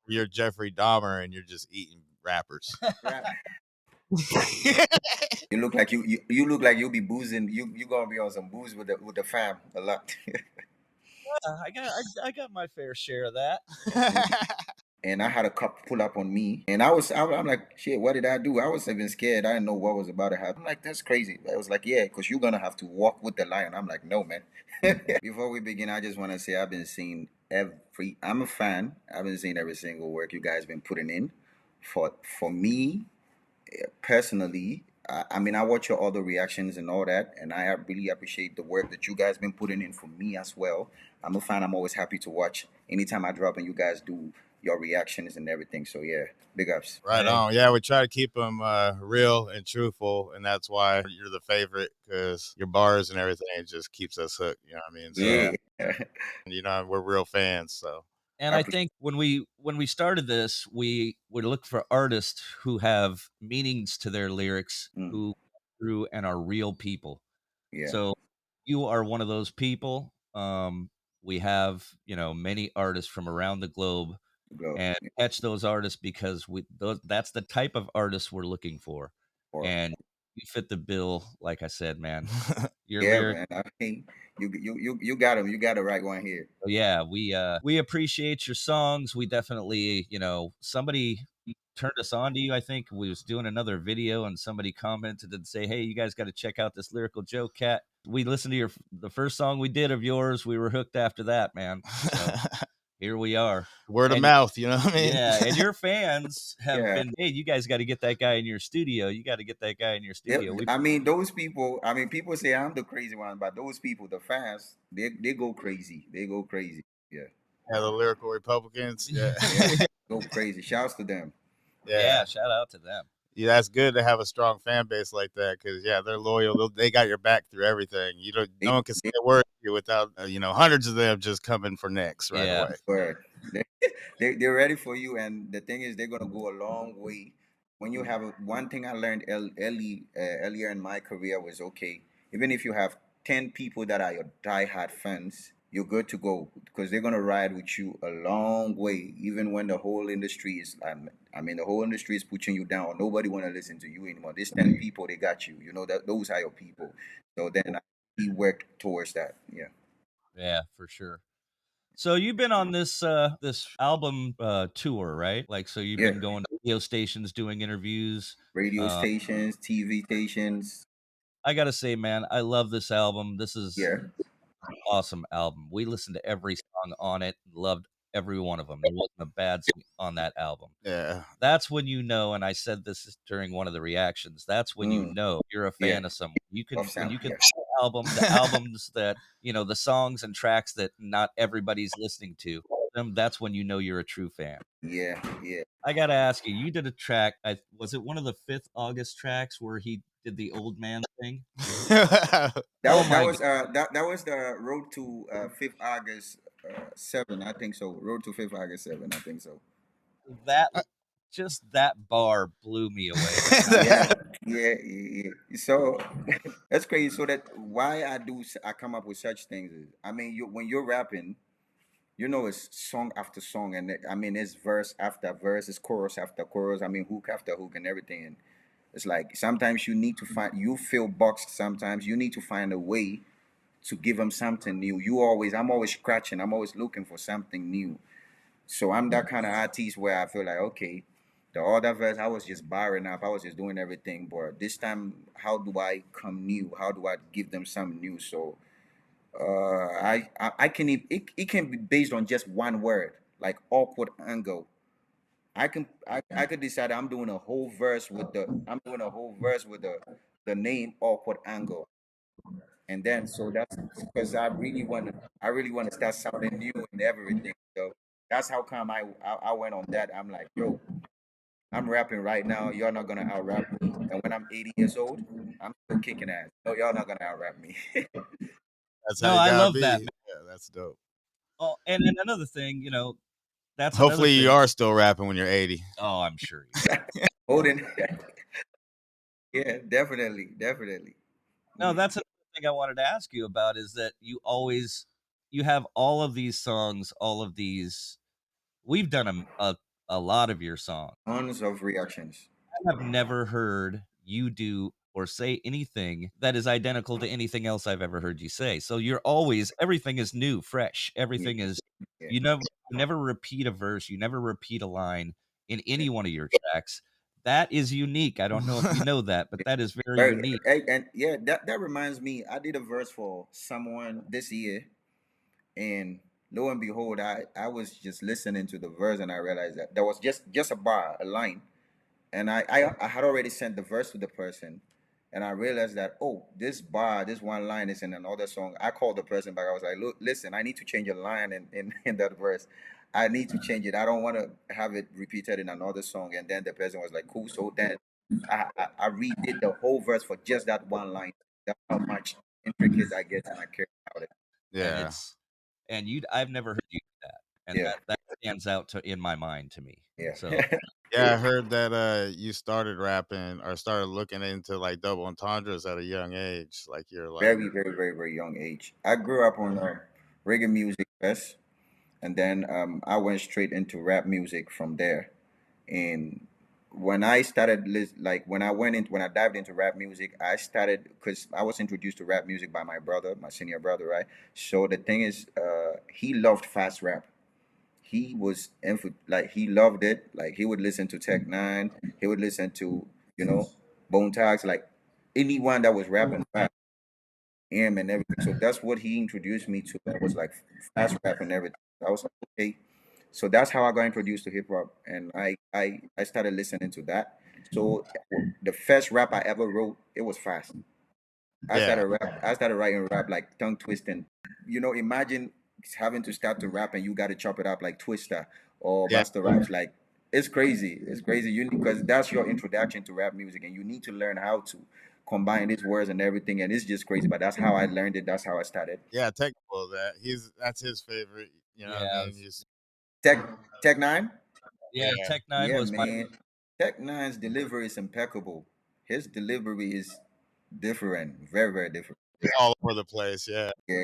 you're Jeffrey Dahmer and you're just eating rappers. Right. You look like you look like you'll be boozing. You gonna be on some booze with the fam a lot. I got my fair share of that. And I had a cop pull up on me, and I'm like, shit, what did I do? I was even scared. I didn't know what was about to happen. I'm like, that's crazy. I was like, yeah, because you're gonna have to walk with the lion. I'm like, no, man. Before we begin, I just want to say I've been seeing every. I'm a fan. I've been seeing every single work you guys been putting in. For me personally, I mean, I watch your other reactions and all that, and I really appreciate the work that you guys been putting in for me as well. I'm a fan. I'm always happy to watch anytime I drop and you guys do your reactions and everything. So yeah, big ups. Right on. Yeah, we try to keep them real and truthful, and that's why you're the favorite, because your bars and everything, it just keeps us hooked. You know what I mean? So, Yeah. you know, we're real fans. So, And I think when we started this, we would look for artists who have meanings to their lyrics, who through and are real people. Yeah. So you are one of those people. We have, many artists from around the globe, and catch those artists because that's the type of artists we're looking for. And you fit the bill, like I said, man. Your lyric, man. I mean, you got him. You got the right one here. yeah, we appreciate your songs. We definitely, somebody turned us on to you. I think we was doing another video and somebody commented and say, hey, you guys got to check out this Lyrical Joe cat. We listened to the first song we did of yours. We were hooked after that, man. So here we are. Word of mouth, you know what I mean? Yeah, and your fans have been, hey, you guys got to get that guy in your studio. You got to get that guy in your studio. I mean, those people, I mean, people say I'm the crazy one, but those people, the fans, they go crazy. They go crazy. Yeah. Yeah, the Lyrical Republicans. Yeah. Go crazy. Shouts to them. Yeah, shout out to them. Yeah, that's good to have a strong fan base like that, because they're loyal. They got your back through everything. No one can say a word to you without hundreds of them just coming for next right away. Word. They're ready for you, and the thing is, they're gonna go a long way. When you have one thing I learned earlier in my career was, okay, even if you have 10 people that are your diehard fans, you're good to go, because they're gonna ride with you a long way, even when the whole industry is, I mean, the whole industry is pushing you down. Nobody wanna listen to you anymore. These 10 people, they got you. You know that those are your people. So then we work towards that. Yeah. Yeah, for sure. So you've been on this album tour, right? Like, so you've been going to radio stations, doing interviews, radio stations, TV stations. I gotta say, man, I love this album. This is an awesome album. We listened to every song on it, loved every one of them. There wasn't a bad song on that album. Yeah. That's when you know, and I said this during one of the reactions, that's when you know you're a fan of someone. When you can the albums that, the songs and tracks that not everybody's listening to, that's when you know you're a true fan. Yeah. I gotta ask you, you did a track, was it one of the 5th August tracks where he did the old man thing? That was the road to 5th August 7, I think so. Road to 5th August 7, I think so. Just that bar blew me away. Yeah. So that's crazy. So that why I come up with such things is, I mean, when you're rapping, it's song after song, and I mean, it's verse after verse, it's chorus after chorus. I mean, hook after hook, and everything. And it's like sometimes you feel boxed. Sometimes you need to find a way to give them something new. I'm always scratching. I'm always looking for something new. So I'm that kind of artist where I feel like, okay, the other verse I was just barring up. I was just doing everything, but this time, how do I come new? How do I give them something new? So I can it can be based on just one word, like awkward angle. I could decide I'm doing a whole verse with the name awkward angle, and then so that's because I really want to start sounding new and everything. So that's how come I went on that. I'm like, yo, I'm rapping right now. You're not gonna out rap me, and when I'm 80 years old, I'm still kicking ass. No, y'all not gonna out rap me. That's No, how you I gotta love be. that. Yeah, that's dope. Oh, and then another thing, that's hopefully another you thing. are still rapping when you're 80. Oh, I'm sure. Holding. Yeah, definitely. No, that's another thing I wanted to ask you about, is that you have all of these songs, all of these. We've done a a lot of your songs. Tons of reactions. I have never heard you do or say anything that is identical to anything else I've ever heard you say. So you're always everything is new, fresh. Yeah, Everything is yeah, you never repeat a verse, you never repeat a line in any one of your tracks. That is unique. I don't know if you know that, but that is very Very, unique. and yeah, that reminds me. I did a verse for someone this year, and lo and behold, I was just listening to the verse, and I realized that there was just a bar, a line, and I had already sent the verse to the person, and I realized that, oh, this bar, this one line is in another song. I called the person back. I was like, look, listen, I need to change a line in that verse. I need to change it. I don't want to have it repeated in another song. And then the person was like, cool. So then I redid the whole verse for just that one line. That's how much intricate I get and I care about it. And Yeah. it's and you I've never heard you do that. And Yeah, that stands out to in my mind to me. yeah. So Yeah, I heard that you started rapping or started looking into like double entendres at a young age. Like you're like, Very, very, very, very young age. I grew up on reggae music first, and then I went straight into rap music from there. And when I started, like when I dived into rap music, I started because I was introduced to rap music by my brother, my senior brother, right? So the thing is, he loved fast rap. He was like he loved it. Like he would listen to Tech Nine. He would listen to Bone Tags, like anyone that was rapping fast, him and everything. So that's what he introduced me to. It was like fast rap and everything. I was like, okay. So that's how I got introduced to hip hop, and I started listening to that. So the first rap I ever wrote, it was fast. yeah, I started writing rap like tongue twisting. Imagine having to start to rap and you got to chop it up like Twister or yeah, Busta Rhymes. Like it's crazy. It's crazy. Because that's your introduction to rap music, and you need to learn how to combine these words and everything. And it's just crazy. But that's how I learned it. That's how I started. yeah. Technical that that's his favorite. You know what I yeah, mean? He's Tech Tech Nine. yeah, yeah, Tech Nine Yeah, was my man. Tech Nine's delivery is impeccable. His delivery is different, very, very different. all over the place. Yeah, Yeah,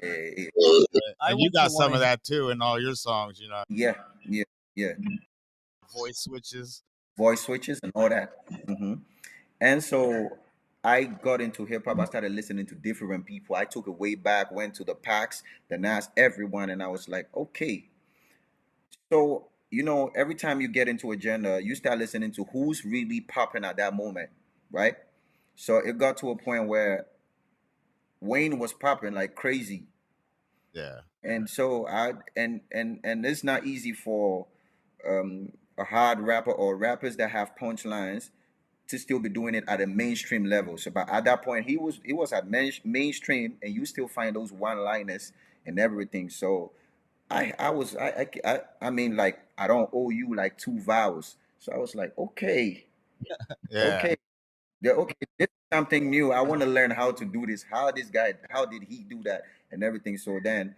I and you wouldn't got some want of to that too in all your songs. You know, yeah, yeah, yeah. voice switches. Voice switches and all that. And so I got into hip hop. I started listening to different people. I took it way back, went to the packs, then asked everyone, and I was like, okay. So every time you get into a genre, you start listening to who's really popping at that moment, right? So it got to a point where Wayne was popping like crazy, Yeah, and so and it's not easy for a hard rapper or rappers that have punchlines to still be doing it at a mainstream level. So, but at that point, he was at mainstream, and you still find those one-liners and everything. So, I mean, like I don't owe you like two vows. So I was like, okay, yeah, okay, okay, this is something new. I want to learn how to do this. How did he do that and everything? So then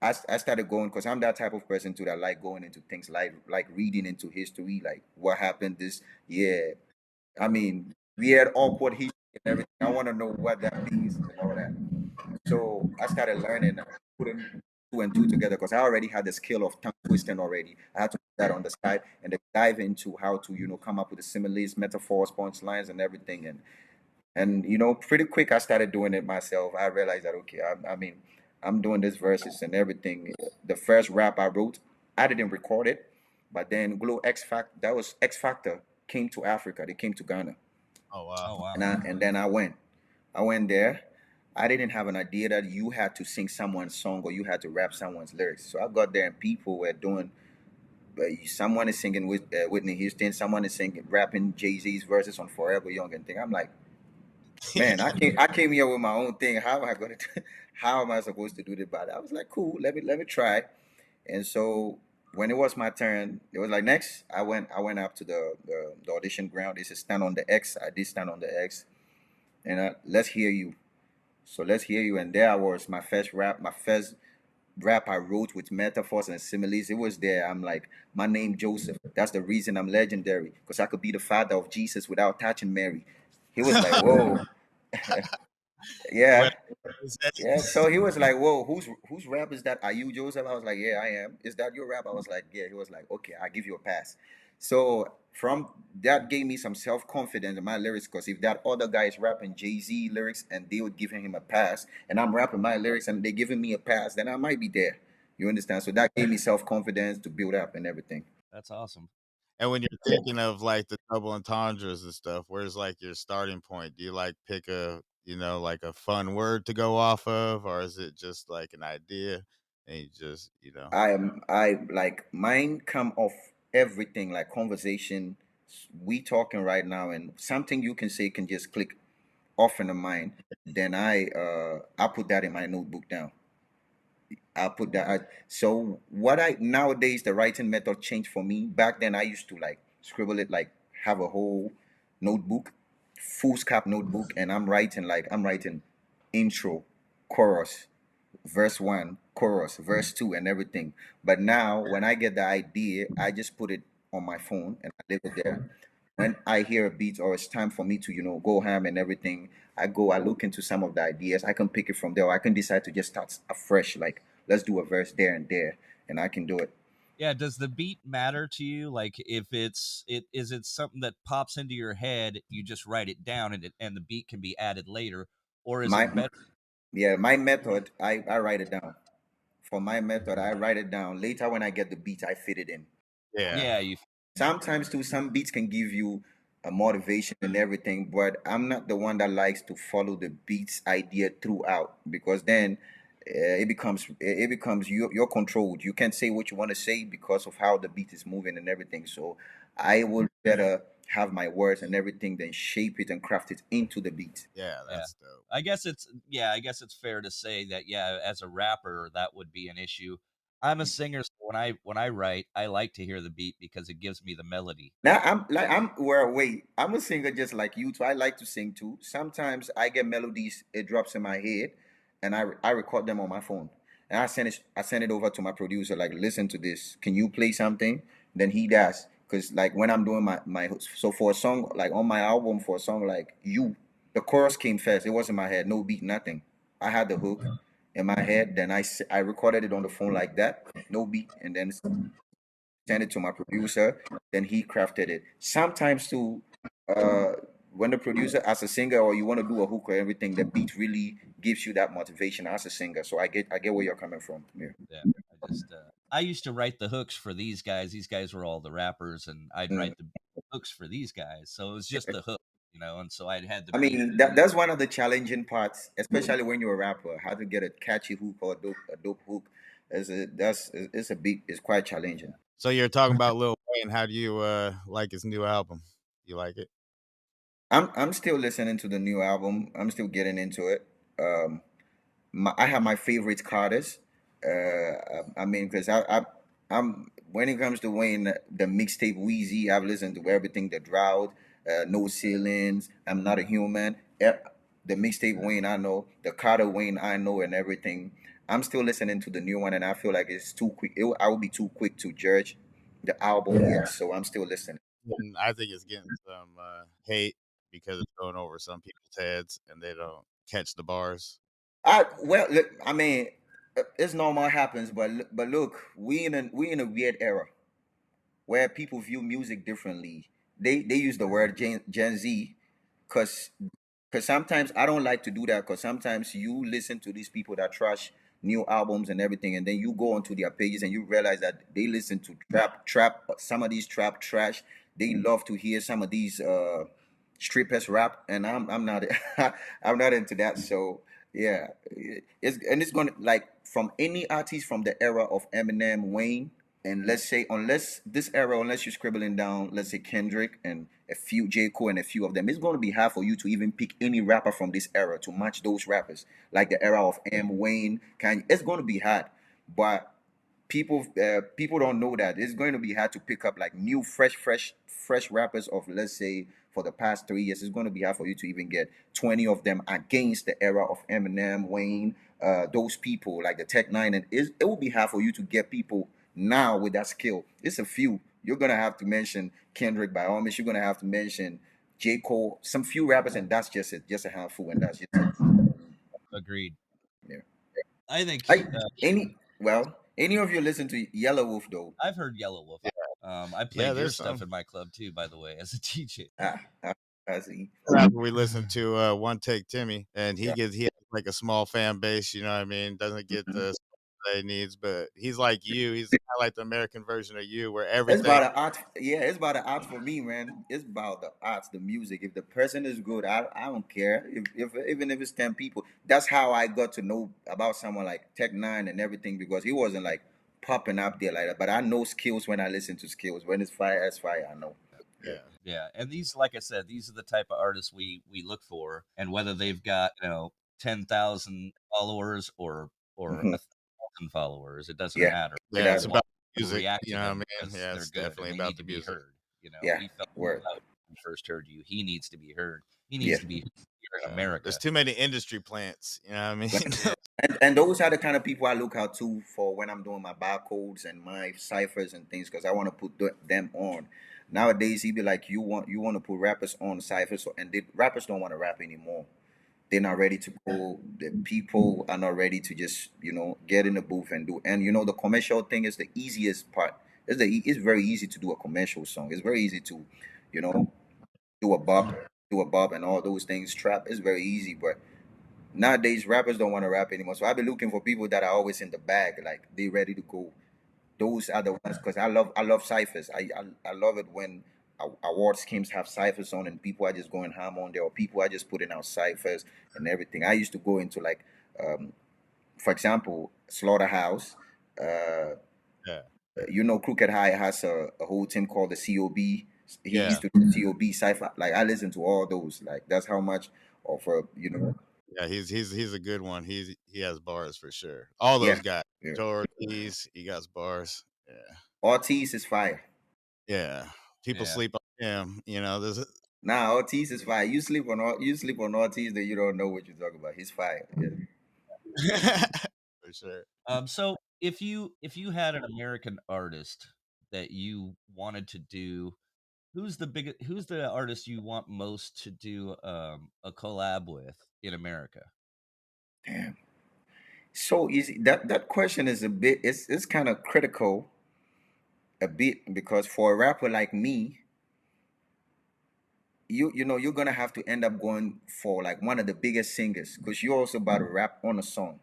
I started going because I'm that type of person too that like going into things like reading into history, like what happened this year. I mean, we had awkward history and everything. I want to know what that means and all that. So I started learning, putting two and two together because I already had the skill of tongue twisting already. I had to put that on the side and then dive into how to come up with the similes, metaphors, punchlines, and everything. And pretty quick I started doing it myself. I realized that okay, I mean, I'm doing this verses and everything. The first rap I wrote, I didn't record it, but then Glow X Factor, that was X Factor, came to Africa. They came to Ghana, oh wow, Oh wow. and then I went there. I didn't have an idea that you had to sing someone's song or you had to rap someone's lyrics. So I got there and people were doing. Someone is singing with Whitney Houston. Someone is singing, rapping Jay Z's verses on Forever Young and thing. I'm like, man, I came here with my own thing. How am I going to? How am I supposed to do this? But I was like, cool. Let me try. And so when it was my turn, it was like next. I went up to the audition ground. They said stand on the X. I did stand on the X, and let's hear you. So let's hear you. And there I was, my first rap I wrote with metaphors and similes. It was there. I'm like, my name Joseph. That's the reason I'm legendary because I could be the father of Jesus without touching Mary. He was like, whoa. Well, Yeah, is that- yeah. So he was like, "Whoa, whose rap is that? Are you Joseph?" I was like, "Yeah, I am." Is that your rap? I was like, "Yeah." He was like, "Okay, I'll give you a pass." So from that gave me some self confidence in my lyrics. Because if that other guy is rapping Jay-Z lyrics and they would giving him a pass, and I'm rapping my lyrics and they giving me a pass, then I might be there. You understand? So that gave me self confidence to build up and everything. That's awesome. And when you're thinking of like the double entendres and stuff, where's like your starting point? Do you like pick a, like a fun word to go off of, or is it just like an idea and you just, I like mine come off everything like conversation. We talking right now, and something you can say can just click off in the mind. Then I put that in my notebook down. I put that. So what I nowadays the writing method changed for me. Back then I used to like scribble it, like have a whole notebook, foolscap notebook, and I'm writing intro, chorus, verse one, chorus, verse two, and everything. But now when I get the idea, I just put it on my phone and I leave it there. When I hear a beat or it's time for me to, go ham and everything, I look into some of the ideas. I can pick it from there, or I can decide to just start afresh. Like, let's do a verse there and there, and I can do it. Yeah, does the beat matter to you? Like, if is it something that pops into your head, you just write it down, and the beat can be added later, or is My it better? Yeah, my method, I write it down. For my method, I write it down. Later when I get the beat, I fit it in. yeah. Yeah, you. Sometimes too, some beats can give you a motivation and everything, but I'm not the one that likes to follow the beats idea throughout, because then it becomes you're controlled. You can't say what you want to say because of how the beat is moving and everything. So I would better have my words and everything than shape it and craft it into the beat. Yeah, Yeah. that's dope. I guess it's fair to say that, yeah, as a rapper that would be an issue. I'm a singer, so when I write, I like to hear the beat because it gives me the melody. Now I'm a singer just like you too. I like to sing too. Sometimes I get melodies, it drops in my head, and I record them on my phone. And I send it over to my producer, like, listen to this. Can you play something? Then he does. Cause like when I'm doing my so for a song like on my album, for a song like You, the chorus came first. It was in my head, no beat, nothing. I had the hook in my head, then I recorded it on the phone like that, no beat, and then sent it to my producer, then he crafted it. Sometimes too, uh, when the producer as a singer or you want to do a hook or everything, the beat really gives you that motivation as a singer. So I get where you're coming from. Yeah. Yeah, I used to write the hooks for these guys. These guys were all the rappers, and I'd Mm. write the hooks for these guys. So it was just the hook, and so I'd had the I beat. mean, that's one of the challenging parts, especially when you're a rapper. How to get a catchy hook or a dope hook it's a big, it's quite challenging. So you're talking about Lil Wayne. How do you like his new album? You like it? I'm still listening to the new album. I'm still getting into it. I have my favorite Carters. I mean, because I'm when it comes to Wayne, the mixtape Wheezy, I've listened to everything. The Drought, No Ceilings, I'm Not a Human. The mixtape Wayne, I know. The Carter Wayne, I know, and everything. I'm still listening to the new one, and I feel like it's too quick. I would be too quick to judge the album yet, so I'm still listening. And I think it's getting some hate because it's going over some people's heads and they don't catch the bars. Look, I mean, it's normal happens, but look, we in a weird era where people view music differently. They use the word Gen Z because sometimes I don't like to do that, because sometimes you listen to these people that trash new albums and everything, and then you go onto their pages and you realize that they listen to trap, some of these trap trash. They love to hear some of these strippers rap, and I'm not I'm not into that. So yeah, it's gonna, like, from any artist from the era of Eminem, Wayne, and let's say, unless this era, unless you're scribbling down, let's say Kendrick and a few J. Cole and a few of them, it's going to be hard for you to even pick any rapper from this era to match those rappers. Like the era of M. Wayne, it's going to be hard. But people don't know that it's going to be hard to pick up like new, fresh rappers of, let's say, for the past 3 years. It's going to be hard for you to even get 20 of them against the era of Eminem, Wayne, those people like the Tech Nine, and it will be hard for you to get people now with that skill. It's a few. You're gonna have to mention Kendrick by all means. You're gonna have to mention J. Cole, some few rappers, and that's just it, just a handful, and that's just it. Agreed. Yeah. I think I any well, any of you listen to Yellow Wolf though? I've heard Yellow Wolf. I Yeah, played your there's stuff some in my club too, by the way, as a DJ. Ah, I see. rapper we listen to, One Take Timmy, and Yeah. he has like a small fan base. You know what I mean? Doesn't get Mhm. the that he needs, but he's like you. He's kind of like the American version of you, where It's about everything. the art. Yeah, it's about the art for me, man. It's about the arts, the music. If the person is good, I don't care. If even if it's 10 people, that's how I got to know about someone like Tech Nine and everything because he wasn't like popping up there like that. But I know skills when I listen to skills. When it's fire, it's fire. I know. Yeah. Yeah, Yeah, and these, like I said, these are the type of artists we look for, and whether they've got 10,000 followers or Hmm. 1,000 followers, it doesn't Yeah. matter. It yeah. It's does. about People music. react You to know them what I mean? because Yeah, they're it's good and definitely they about need the to be music. heard. Yeah. We felt Word. out when we first heard you. He needs to be heard. He Yeah. needs to be here in Yeah, there's America. too many industry plants. You know what I mean? Yeah, And those are the kind of people I look out to for when I'm doing my barcodes and my ciphers and things because I want to put them on. Nowadays, he be like, you want to put rappers on ciphers, and rappers don't want to rap anymore. They're not ready to go. The people are not ready to just get in the booth and do. And the commercial thing is the easiest part. It's very easy to do a commercial song. It's very easy to, you know, do a bop, and all those things. Trap is very easy, but nowadays rappers don't want to rap anymore. So I've been looking for people that are always in the bag, like they ready to go. Those are the ones because I love ciphers. I love it when award schemes have ciphers on and people are just going ham on there, or people are just putting out ciphers and everything. I used to go into like, um, for example, Slaughterhouse. Uh, Yeah, Crooked High has a whole team called the COB. He yeah, used to do COB cipher. Like I listen to all those. Like that's how much of a yeah. He's a good one. He has bars for sure. All yeah. those guys. Yeah. Joe Ortiz, he got bars. Yeah, Ortiz is fire. yeah. People yeah. sleep on him. You know, there's Nah, Ortiz is fire. You sleep on Ortiz, then you don't know what you're talking about. He's fire. Yeah. for sure. So if you had an American artist that you wanted to do, who's the artist you want most to do a collab with in America? Damn. So easy. That question is a bit. It's kind of critical a bit because for a rapper like me, you're gonna have to end up going for like one of the biggest singers because you're also about to rap on a song.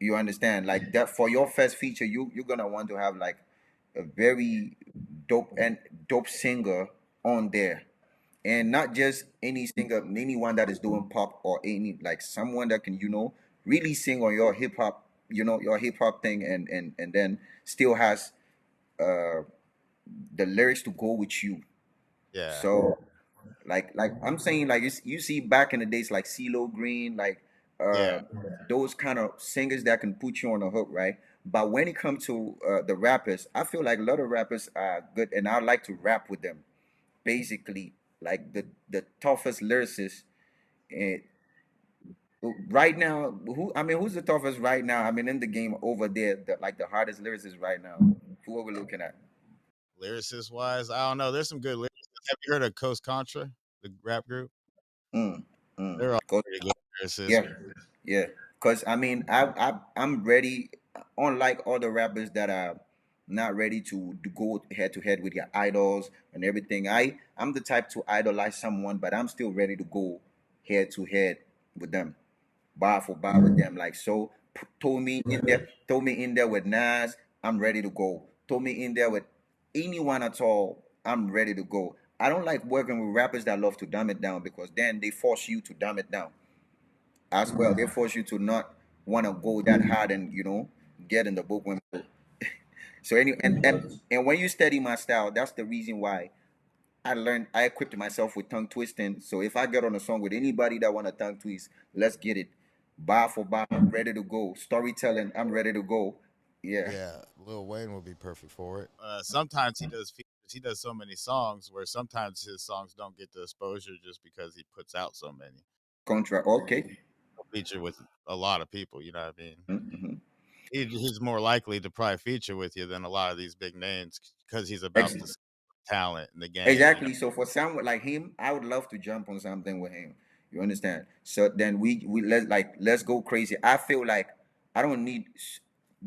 You understand? Like that for your first feature, you're gonna want to have like a very dope singer on there, and not just any singer, anyone that is doing pop or any like someone that can really sing on your hip hop, your hip hop thing, and then still has uh the lyrics to go with you. Yeah, So like I'm saying, like you see back in the days like CeeLo Green, like uh yeah, those kind of singers that can put you on the hook, right? But when it comes to the rappers, I feel like a lot of rappers are good, and I like to rap with them. Basically, like the toughest lyricists. And right now, who's the toughest right now? I mean, in the game over there, like the hardest lyricist right now. Who are we looking at? lyricist wise, I don't know. There's some good lyricists. Have you heard of Coast Contra, the rap group? Mm, mm. They're all Go. pretty good lyricists. Yeah, yeah. Cause I mean, I'm ready. Unlike other rappers that are not ready to go head to head with your idols and everything. I'm the type to idolize someone, but I'm still ready to go head to head with them, bar for bar with them. Like so, throw me in there with Nas. I'm ready to go. Throw me in there with anyone at all. I'm ready to go. I don't like working with rappers that love to dumb it down because then they force you to dumb it down as well. They force you to not want to go that hard and get in the book when. So anyway, and when you study my style, that's the reason why I equipped myself with tongue twisting. So if I get on a song with anybody that want to tongue twist, let's get it. Bar for bar, I'm ready to go. Storytelling, I'm ready to go. Yeah. Yeah, Lil Wayne would be perfect for it. Sometimes he does features. He does so many songs where sometimes his songs don't get the exposure just because he puts out so many. Contra. Okay. He'll feature with a lot of people. You know what I mean? Mm-hmm. He's more likely to probably feature with you than a lot of these big names because he's about Ex- the talent in the game. You know? exactly. So for someone like him, I would love to jump on something with him. You understand? So then we let's go crazy. I feel like I don't need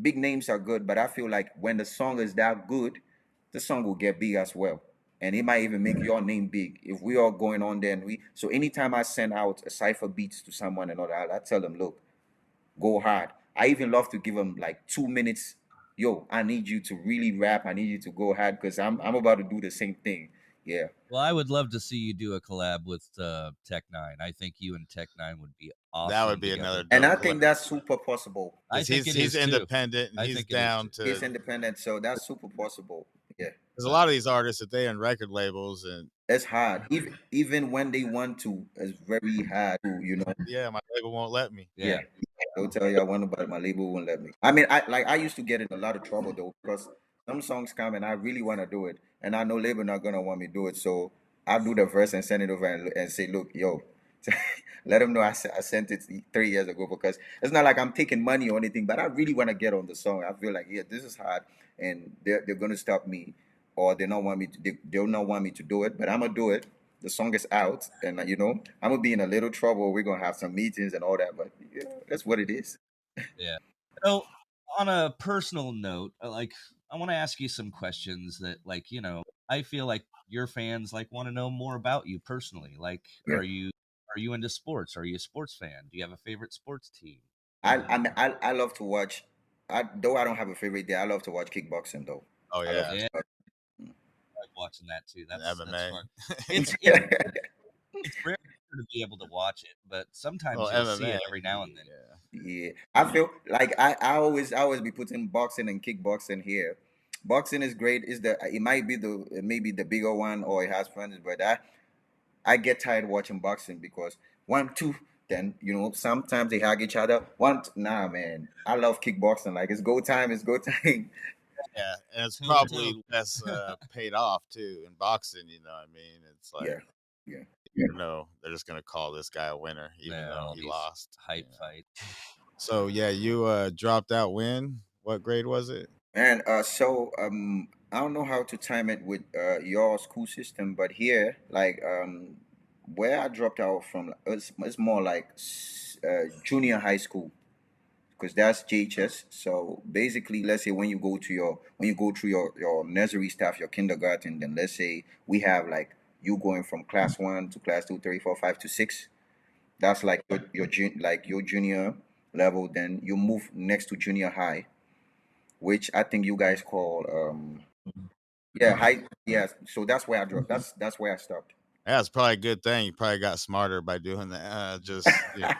big names are good, but I feel like when the song is that good, this song will get big as well. And it might even make your name big if we are going on there. And we so anytime I send out a cipher beats to someone and all that, I tell them, look, go hard. I even love to give them like 2 minutes. Yo, I need you to really rap. I need you to go hard because I'm about to do the same thing. Yeah. Well, I would love to see you do a collab with Tech Nine. I think you and Tech Nine would be That would awesome be another together. And dope I collab think that's super possible. I because think it he's is too. independent and I he's think it is down too. to. He's independent, so that's super possible. Yeah. Because a lot of these artists, if they in record labels and It's hard. Even when they want to, it's very hard to, yeah, my label won't let me. yeah. Yeah. They'll tell you I want about it, my label won't let me. I mean, I used to get in a lot of trouble though because some songs come and I really want to do it, and I know label not gonna want me to do it, so I do the verse and send it over and say, look, yo, let them know I sent it 3 years ago because it's not like I'm taking money or anything, but I really want to get on the song. I feel like yeah, this is hard, and they're gonna stop me, or they'll not want me to do it, but I'm gonna do it. The song is out, and I'm gonna be in a little trouble. We're gonna have some meetings and all that, but yeah, that's what it is. Yeah. So, on a personal note, like I want to ask you some questions that, like, I feel like your fans like want to know more about you personally. Like, Yeah, are you into sports? Are you a sports fan? Do you have a favorite sports team? I love to watch. Though I don't have a favorite day. I love to watch kickboxing though. Oh I love yeah, Yeah, to I like watching that too. and That's MMA. fun. watch. It's rare to be able to watch it, but Well, sometimes you'll see MMA, it every now and then. yeah. Yeah, I feel like I always be putting boxing and kickboxing here. Boxing is great. It might be maybe the bigger one or it has fans, but I get tired watching boxing because one, two, then sometimes they hug each other. Nah, man, I love kickboxing. Like it's go time, it's go time. Yeah, and it's Toe to toe. probably less paid off too in boxing. You know what I mean? It's Yeah, like yeah. no, they're just gonna call this guy a winner even Yeah, though all he these lost. hype fights. So yeah, you dropped out when? What grade was it? And I don't know how to time it with your school system, but here, like where I dropped out from, it's more like junior high school because that's JHS. So basically, let's say when you go through your nursery stuff, your kindergarten, then let's say we have like you going from class 1 to class 2, 3, 4, 5 to 6. That's like your junior level. Then you move next to junior high, which I think you guys call yeah, high. Yeah, so that's where I dropped. That's where I stopped. Yeah, it's probably a good thing. You probably got smarter by doing that. Just yeah,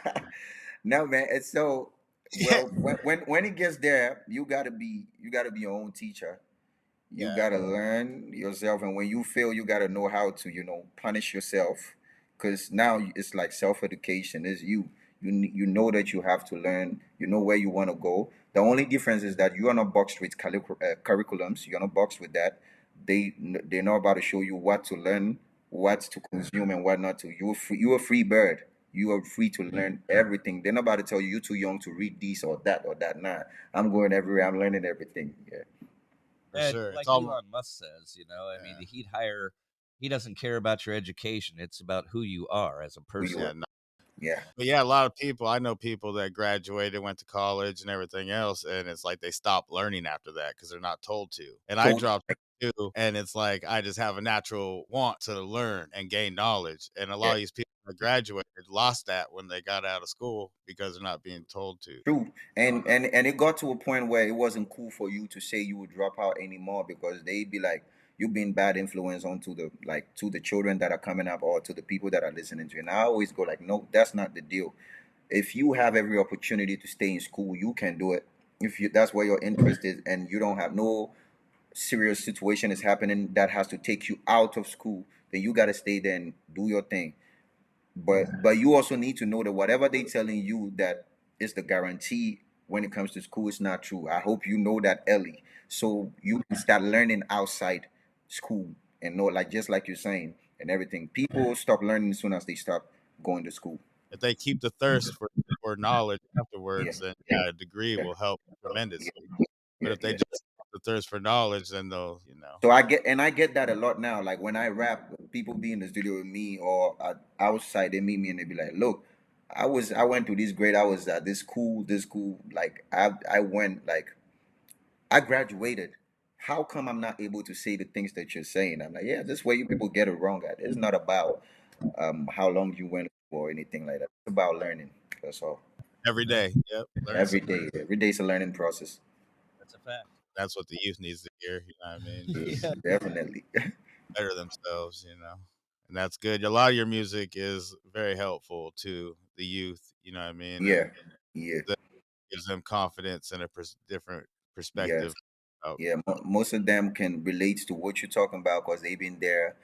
No, man, it's so yeah, well when it gets there, you gotta be your own teacher. You yeah, gotta learn yourself, and when you fail, you gotta know how to punish yourself, because now it's like self education. Is you know that you have to learn. You know where you want to go. The only difference is that you are not boxed with curriculums. You're not boxed with that. They're not about to show you what to learn, what to consume, and what not to. You're a free bird. You are free to learn everything. They're not about to tell you you're too young to read this or that or that. Nah, I'm going everywhere. I'm learning everything. Yeah, for And sure. It's like almost Elon Musk says, I mean, yeah, he doesn't care about your education. It's about who you are as a who you person. are. yeah. No. Yeah. But yeah, a lot of people. I know people that graduated, went to college, and everything else, and it's like they stop learning after that because they're not told to. And I Told. dropped too, and it's like I just have a natural want to learn and gain knowledge. And a lot Yeah. of these people that graduated lost that when they got out of school because they're not being told to. True. And it got to a point where it wasn't cool for you to say you would drop out anymore because they'd be like you've been bad influence onto the children that are coming up or to the people that are listening to you. And I always go like, no, that's not the deal. If you have every opportunity to stay in school, you can do it. If you that's where your interest is and you don't have no serious situation is happening that has to take you out of school, then you gotta stay there and do your thing. But you also need to know that whatever they telling you that is the guarantee when it comes to school is not true. I hope you know that early so you can start learning outside school and know like just like you're saying and everything. People stop learning as soon as they stop going to school. If they keep the thirst for knowledge Yeah, afterwards, then yeah, a degree yeah, will help yeah, tremendously. But yeah, if they yeah. just have the thirst for knowledge, then they'll. So I get that a lot now. Like when I rap, people be in the studio with me or outside, they meet me and they be like, "Look, I went to this grade. I was at this school, this school. Like I went like I graduated how come I'm not able to say the things that you're saying? I'm like, yeah, this is where you people get it wrong at. It's not about how long you went for or anything like that. It's about learning. That's all. Every day. Yep. Learn Every something. day. Every day is a learning process. That's a fact. That's what the youth needs to hear. You know what I mean? Yes, Yeah. definitely. Better themselves, and that's good. A lot of your music is very helpful to the youth, you know what I mean, Yeah. and Yeah. that gives them confidence and a different perspective. Yes. Oh, Yeah. Most of them can relate to what you're talking about because they've been there.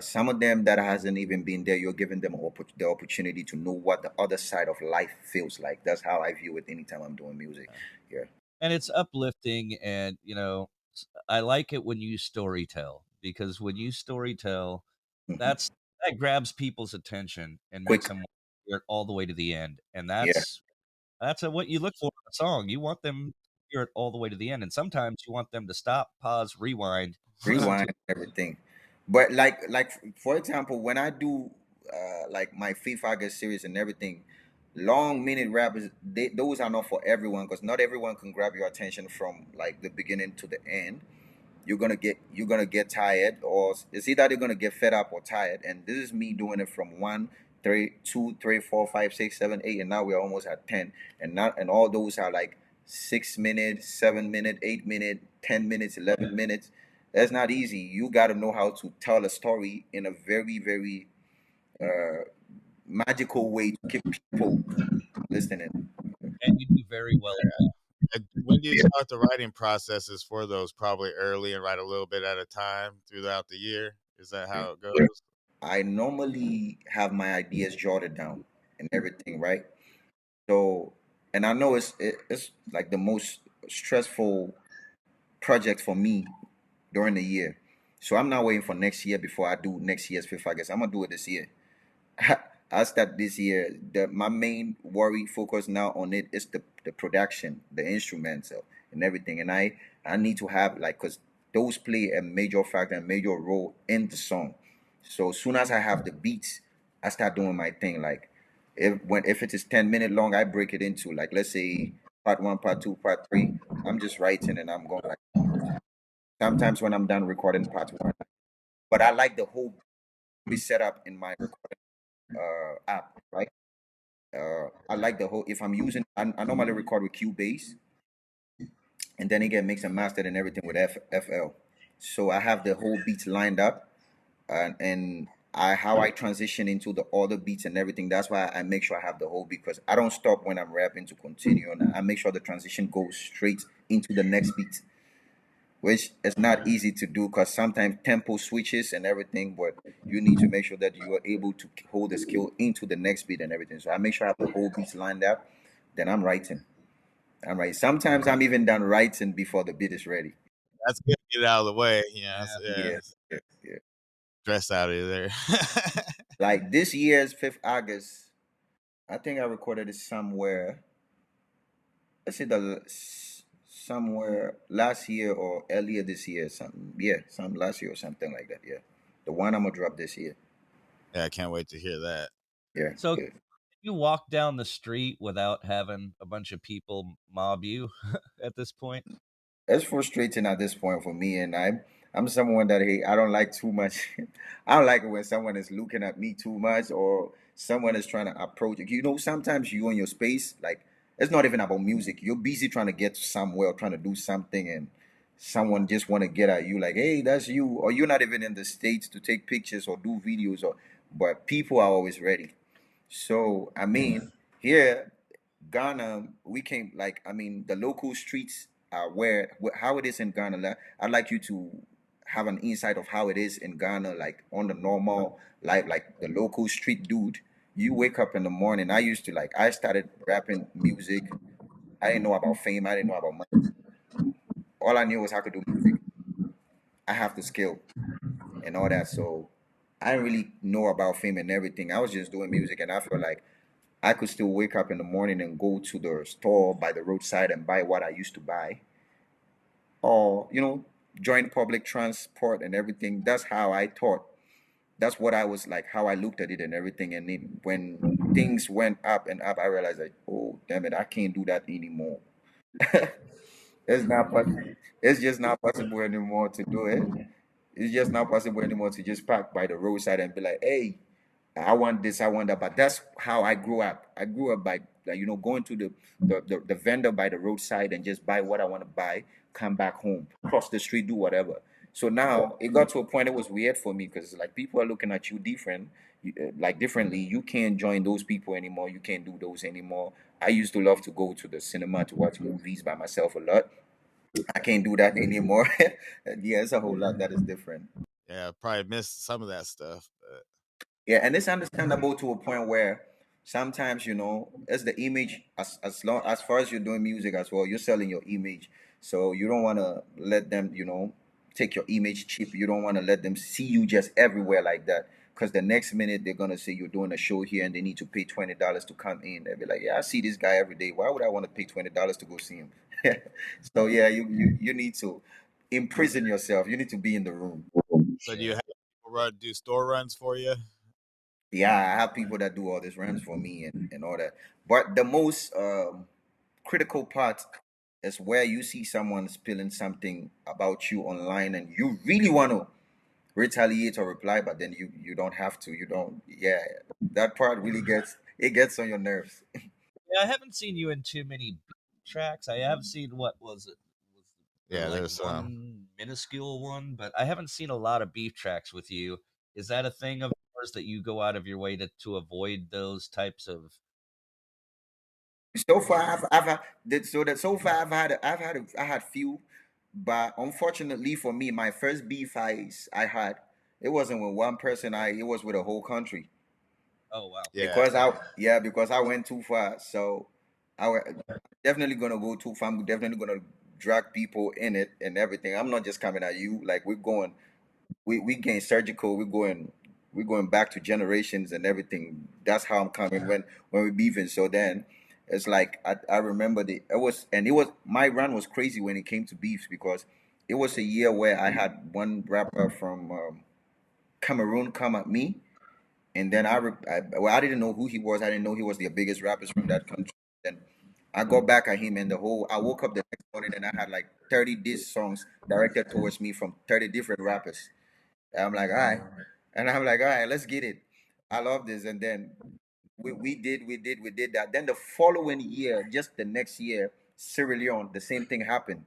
Some of them that hasn't even been there, you're giving them the opportunity to know what the other side of life feels like. That's how I view it anytime I'm doing music. yeah. Yeah. And it's uplifting, and I like it when you story tell, because when you story tell, Hmm. that grabs people's attention and makes Quick. them hear it all the way to the end, and Yeah. what you look for in a song. You want them to hear it all the way to the end, and sometimes you want them to stop, pause, rewind, listen to Rewind everything. But like for example, when I do like my Fifth August series and everything, long minute rappers, those are not for everyone because not everyone can grab your attention from like the beginning to the end. You're gonna get tired, or it's either they're gonna get fed up or tired. And this is me doing it from one, three, two, three, four, five, six, seven, eight, and now we're almost at 10. And all those are like 6 minutes, 7 minute, 8 minute, 10 minutes, 11 minutes. That's not easy. You got to know how to tell a story in a very, very magical way to keep people listening. and you do very well at that. And when do you Yeah. start the writing processes for those? Probably early and write a little bit at a time throughout the year. Is that how it goes? I normally have my ideas jotted down and everything, right? So, and I know it's like the most stressful project for me during the year. So I'm not waiting for next year before I do next year's fifth. I guess I'm gonna do it this year. I start this year. My main worry focus now on it is the production, the instruments, and everything. And I need to have like because those play a major factor and major role in the song. So as soon as I have the beats, I start doing my thing. Like if it is 10 minute long, I break it into like let's say part one, part two, part three. I'm just writing and I'm going like sometimes when I'm done recording part one. But I like the whole be set up in my recording app, right? I like the whole. If I'm using, I normally record with Cubase, and then it get mixed and mastered and everything with FL. So I have the whole beats lined up, and I how I transition into the other beats and everything. That's why I make sure I have the whole beat because I don't stop when I'm rapping to continue, and I make sure the transition goes straight into the next beat, which is not easy to do because sometimes tempo switches and everything, but you need to make sure that you are able to hold the skill into the next beat and everything. So I make sure I have the whole beats lined up, then I'm writing. I'm right. Sometimes I'm even done writing before the beat is ready. That's good to get it out of the way. Yeah, Yeah. yeah. Yeah, yeah, yeah. Stress out of there. Like this year's 5th August, I think I recorded it somewhere. Let's say somewhere last year or earlier this year, something. Yeah, some last year or something like that. Yeah, the one I'm gonna drop this year. Yeah, I can't wait to hear that. Yeah, So yeah. you walk down the street without having a bunch of people mob you at this point? It's frustrating at this point for me, and I'm someone that hey, I don't like too much. I don't like it when someone is looking at me too much or someone is trying to approach. You know, sometimes you in your space, like it's not even about music. You're busy trying to get somewhere, trying to do something, and someone just want to get at you, like, hey, that's you, or you're not even in the states to take pictures or do videos, or but people are always ready. So I mean, here Ghana, we came like I mean the local streets are how it is in Ghana. I'd like you to have an insight of how it is in Ghana, like on the normal life, like the local street dude. You wake up in the morning. I started rapping music. I didn't know about fame. I didn't know about money. All I knew was I could do music. I have the skill and all that. So I didn't really know about fame and everything. I was just doing music, and I felt like I could still wake up in the morning and go to the store by the roadside and buy what I used to buy, or join public transport and everything. That's how I thought. That's what I was like, how I looked at it and everything. And when things went up and up, I realized like, oh damn it, I can't do that anymore. It's not possible. It's just not possible anymore to do it. It's just not possible anymore to just park by the roadside and be like, "Hey, I want this, I want that." But that's how I grew up. I grew up by like, going to the vendor by the roadside and just buy what I want to buy, come back home, cross the street, do whatever. So now it got to a point it was weird for me because like people are looking at you different, like differently. You can't join those people anymore. You can't do those anymore. I used to love to go to the cinema to watch movies by myself a lot. I can't do that anymore. Yeah, it's a whole lot that is different. Yeah, probably missed some of that stuff, but Yeah, and it's understandable to a point where sometimes it's the image as far as you're doing music as well, you're selling your image. So you don't want to let them, take your image cheap. You don't want to let them see you just everywhere like that. Because the next minute they're gonna say you're doing a show here and they need to pay $20 to come in. They'll be like, "Yeah, I see this guy every day. Why would I want to pay $20 to go see him?" So yeah, you need to imprison yourself. You need to be in the room. so do you Yeah. have people do store runs for you? Yeah, I have people that do all these runs for me and all that. But the most critical part is where you see someone spilling something about you online and you really want to retaliate or reply, but then you don't have to. You don't. Yeah, that part really gets on your nerves. Yeah, I haven't seen you in too many beat tracks. I have seen what was it? Was there Yeah, like there's one minuscule one, but I haven't seen a lot of beef tracks with you. Is that a thing of yours that you go out of your way to avoid those types of? So far, I've had so far I had few, but unfortunately for me, my first beef I had, it wasn't with one person. It was with a whole country. Oh wow. yeah, Because I went too far. So I'm definitely gonna go too far. I'm definitely gonna drag people in it and everything. I'm not just coming at you. Like we getting surgical. We're going back to generations and everything. That's how I'm coming when we beefing. So then it's like I remember it was my run was crazy when it came to beefs because it was a year where I had one rapper from Cameroon come at me, and then well, I didn't know who he was. I didn't know he was the biggest rappers from that country. Then I got back at him, and I woke up the next morning and I had like 30 diss songs directed towards me from 30 different rappers. And I'm like, all right, and I'm like, all right, let's get it. I love this, and then we did that. Then the following year, just the next year, Sierra Leone, the same thing happened.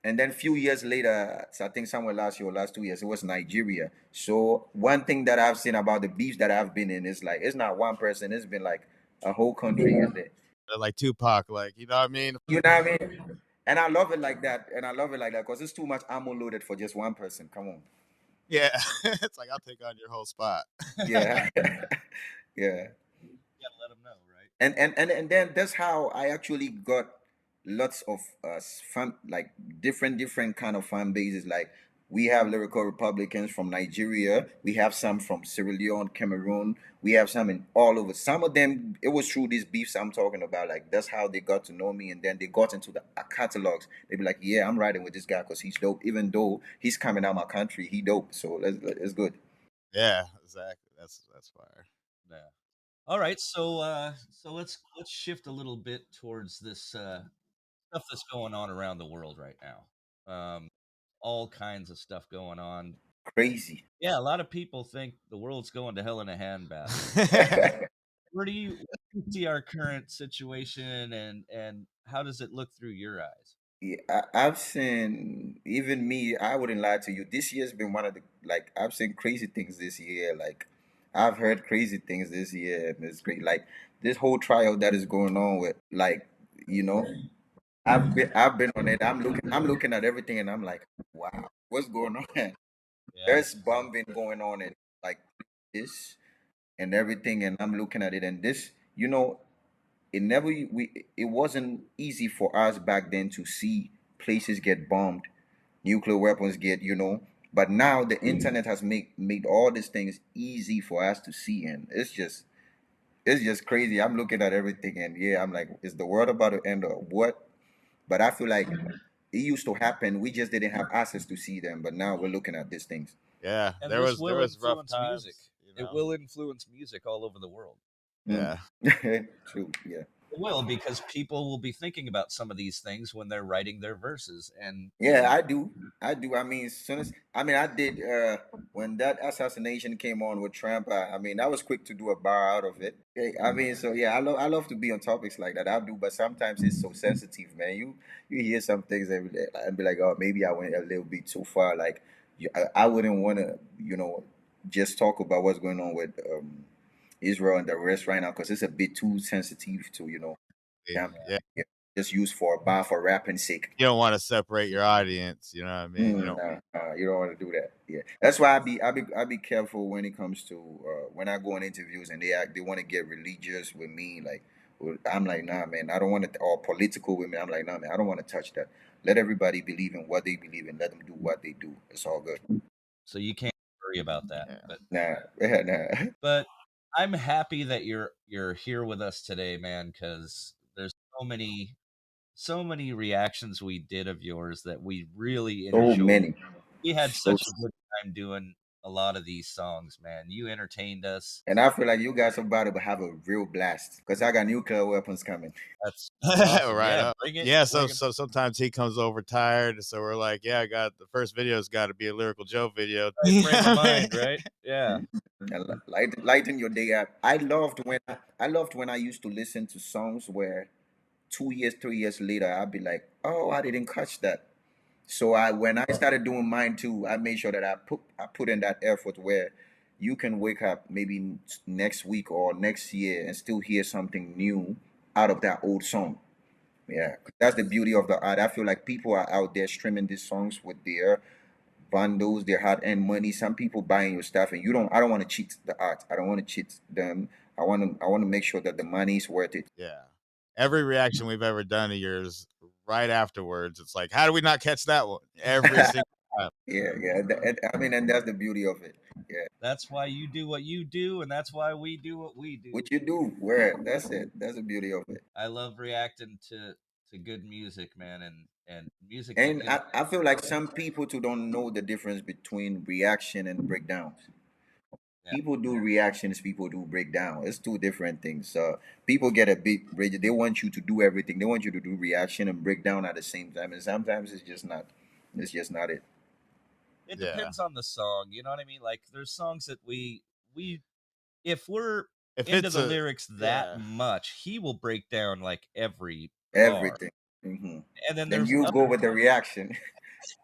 And then few years later, so I think somewhere last year or last 2 years, it was Nigeria. So one thing that I've seen about the beefs that I've been in is like it's not one person, it's been like a whole country in there. like Tupac, like you know what I mean? You know what I mean? And I love it like that. And I love it like that because it's too much ammo loaded for just one person. Come on. Yeah, it's like I'll take on your whole spot. Yeah. Yeah. You gotta let them know, right? And then that's how I actually got lots of fan, like different kind of fan bases. Like we have lyrical Republicans from Nigeria, we have some from Sierra Leone, Cameroon, we have some in all over. Some of them it was through these beefs I'm talking about. Like that's how they got to know me, and then they got into the catalogs. They'd be like, "Yeah, I'm riding with this guy because he's dope. Even though he's coming out my country, he dope. So it's good." Yeah, exactly. That's fire. Yeah. All right, so let's shift a little bit towards this stuff that's going on around the world right now. All kinds of stuff going on. Crazy. Yeah, a lot of people think the world's going to hell in a handbasket. Where do you see our current situation, and how does it look through your eyes? Yeah, I've seen even me. I wouldn't lie to you. This year's been one of the like I've seen crazy things this year. Like I've heard crazy things this year, and it's great. Like this whole trial that is going on with like you know I've been on it. I'm looking at everything, and I'm like, wow, what's going on? Yeah. There's bombing going on and like this and everything, and I'm looking at it, and this it never we it wasn't easy for us back then to see places get bombed, nuclear weapons get, but now the internet has made all these things easy for us to see, and it's just crazy. I'm looking at everything, and yeah, I'm like, is the world about to end or what? But I feel like it used to happen. We just didn't have access to see them, but now we're looking at these things. Yeah, And there this was there will was rough influence music. times, you It know. will influence music all over the world. Mm. Yeah, True. Yeah. It will, because people will be thinking about some of these things when they're writing their verses, and Yeah, I do. I do. I mean, as soon as I mean, I did when that assassination came on with Trump. I mean, I was quick to do a bar out of it. I mean, so yeah, I love to be on topics like that. I do, but sometimes it's so sensitive, man. You hear some things and be like, oh, maybe I went a little bit too far. Like, I wouldn't want to, just talk about what's going on with Israel and the rest right now because it's a bit too sensitive to, Yeah, yeah, just use for a bar for rapping sake. you don't want to separate your audience. You know what I mean? You don't. Nah, you don't want to do that. Yeah, that's why I be careful when it comes to when I go on interviews and they want to get religious with me. Like, I'm like, nah, man, I don't want to, or political with me. I'm like, nah, man, I don't want to touch that. Let everybody believe in what they believe in. Let them do what they do. It's all good. so you can't worry about that. Yeah. Nah, nah. But I'm happy that you're here with us today, man, because there's so many reactions we did of yours that we really So enjoyed. many. We had So, such a good time doing a lot of these songs, man. You entertained us. and I feel like you guys are about to have a real blast because I got nuclear weapons coming. That's awesome. Right Yeah, up. bring it. Yeah, Bring so it. so sometimes he comes over tired, so we're like, yeah, I got the first video's got to be a Lyrical Joe video. Right frame of mind, right? Yeah. And lighten your day up. I loved when I used to listen to songs where 2 years, 3 years later, I'd be like, oh, I didn't catch that. So when I started doing mine too, I made sure that I put in that effort where you can wake up maybe next week or next year and still hear something new out of that old song. Yeah, that's the beauty of the art. I feel like people are out there streaming these songs with their bundles, their hard earned money. Some people buying your stuff, and you don't. I don't want to cheat the art. I don't want to cheat them. I want to make sure that the money is worth it. Yeah. Every reaction we've ever done of yours, right afterwards, it's like, how do we not catch that one? Every single time. Yeah, yeah. I mean, and that's the beauty of it. Yeah, That's why you do what you do, and that's why we do what we do. what you do, where that's it. That's the beauty of it. I love reacting to good music, man, and music that And can. I feel like some people too don't know the difference between reaction and breakdowns. Yeah. People do reactions, people do breakdown. It's two different things. So people get a bit rigid. They want you to do everything. They want you to do reaction and breakdown at the same time. And sometimes it's just not. It's just not it. It Yeah. depends on the song, you know what I mean? Like there's songs that we if we're If into it's the a, lyrics that yeah. much, he will break down like every bar. Everything. Hmm. And then Then there's you other, go with the reaction.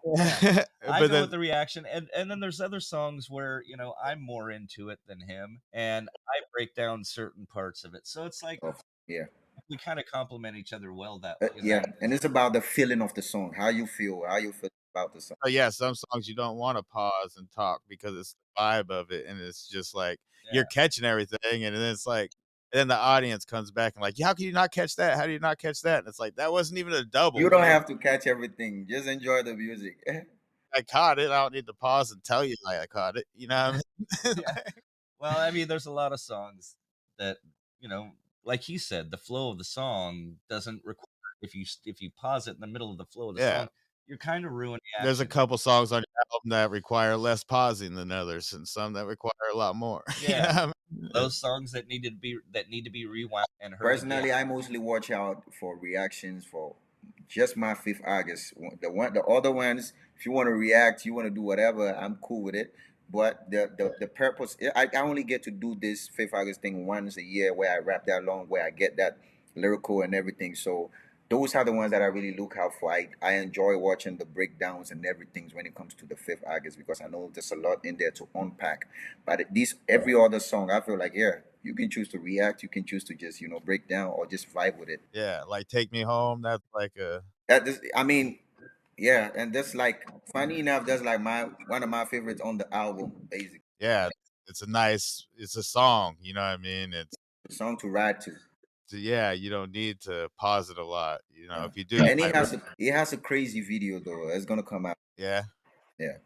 yeah. I But go with then, the reaction, and then there's other songs where, I'm more into it than him, and I break down certain parts of it. So it's like Oh, yeah. we kind of complement each other well that in Yeah. that. And it's about the feeling of the song. How you feel about the song. oh yeah, some songs you don't want to pause and talk because it's the vibe of it, and it's just like Yeah. you're catching everything, and then it's like, and then the audience comes back and like, yeah, how can you not catch that? How do you not catch that? And it's like that wasn't even a You double. don't have to catch everything. Just enjoy the music. I caught it. I don't need to pause and tell you like I caught it. You know what I mean? Yeah. Well, I mean, there's a lot of songs that, you know, like he said, the flow of the song doesn't require if you pause it in the middle of the flow of the Yeah. song, you're kind of ruining the There's a action. couple songs on your album that require less pausing than others, and some that require a lot more. You know Yeah. what I mean? Those songs that need to be rewound and heard again. Personally, I mostly watch out for reactions for just my fifth August. The other ones, if you want to react, you want to do whatever, I'm cool with it. But the purpose, I only get to do this fifth August thing once a year, where I rap that long, where I get that lyrical and everything. So those are the ones that I really look out for. I enjoy watching the breakdowns and everything when it comes to the fifth August because I know there's a lot in there to unpack. But this every other song, I feel like, yeah, you can choose to react, you can choose to just break down or just vibe with it. Yeah, like "Take Me Home," that's like a I mean, yeah, and that's like funny enough, that's like my one of my favorites on the album, basically. yeah, it's a song, you know what I mean? It's The song to ride to. yeah, you don't need to pause it a lot, you know, Yeah. if you do, you And might it has a crazy video though. It's gonna come out. yeah, Yeah.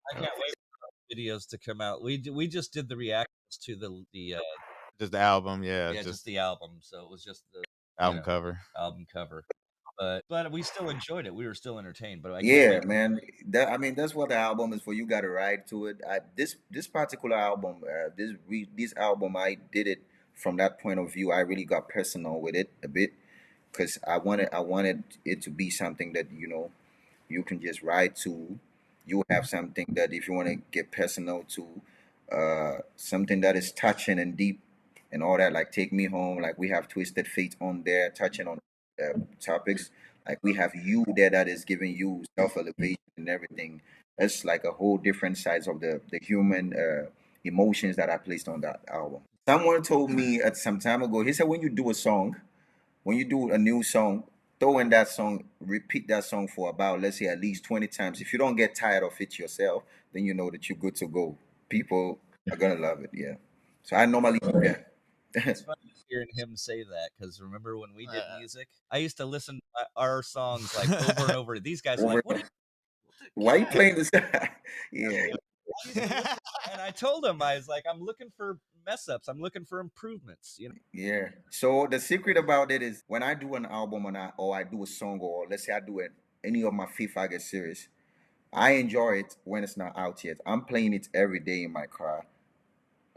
I can't wait for those videos to come out. We just did the reactions to the just the album, yeah, yeah, just just the album. So it was just the album cover. album cover. But we still enjoyed it. We were still entertained. But I can't Yeah, wait. man. That's what the album is for. You got to ride to it. This particular album, this album, I did it from that point of view, I really got personal with it a bit because I wanted it to be something that you can just write to. You have something that if you want to get personal to, something that is touching and deep and all that, like Take Me Home, like we have Twisted Fate on there, touching on topics. Like we have You there that is giving you self elevation and everything. It's like a whole different sides of the human emotions that I placed on that album. Someone told me at some time ago, he said, when you do a new song, throw in that song, repeat that song for about, let's say, at least 20 times. If you don't get tired of it yourself, then you know that you're good to go. People are going to love it. Yeah. So I normally do that. It's funny hearing him say that because remember when we did Uh, music, I used to listen to our songs like over and over. These guys are like, Over, "What? Are you, why get you out of playing this? here!" Yeah. I used to listen, and I told him I was like, "I'm looking for mess ups. I'm looking for improvements." Yeah. So the secret about it is when I do an album or I do a song, or let's say I do it any of my Fifth August series, I enjoy it when it's not out yet. I'm playing it every day in my car.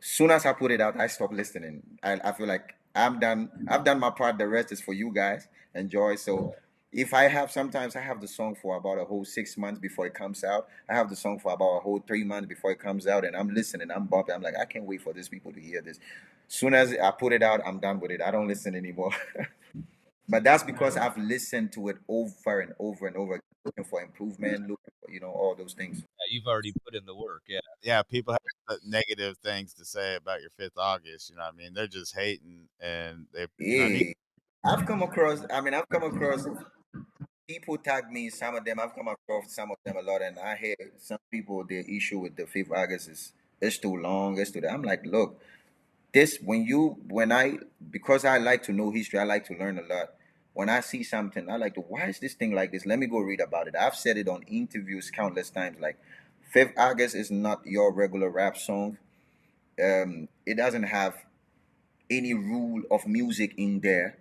Soon as I put it out, I stop listening. I feel like I'm done. I've done my part. The rest is for you guys. Enjoy. So if I have sometimes I have the song for about a whole 6 months before it comes out. I have the song for about a whole 3 months before it comes out, and I'm listening. I'm bumping. I'm like, I can't wait for these people to hear this. Soon as I put it out, I'm done with it. I don't listen anymore. But that's because I've listened to it over and over and over, looking for improvement, looking for all those things. Yeah, you've already put in the work. Yeah, yeah, people have negative things to say about your Fifth August. You know what I mean? They're just hating, and they, need. Yeah, I've come across. I mean, I've come across people tag me. Some of them I've come across some of them a lot, and I hear some people their issue with the Fifth August is it's too long. It's too. I'm like, look, this when I because I like to know history, I like to learn a lot. When I see something, I like to why is this thing like this? Let me go read about it. I've said it on interviews countless times. Like, Fifth August is not your regular rap song. It doesn't have any rule of music in there.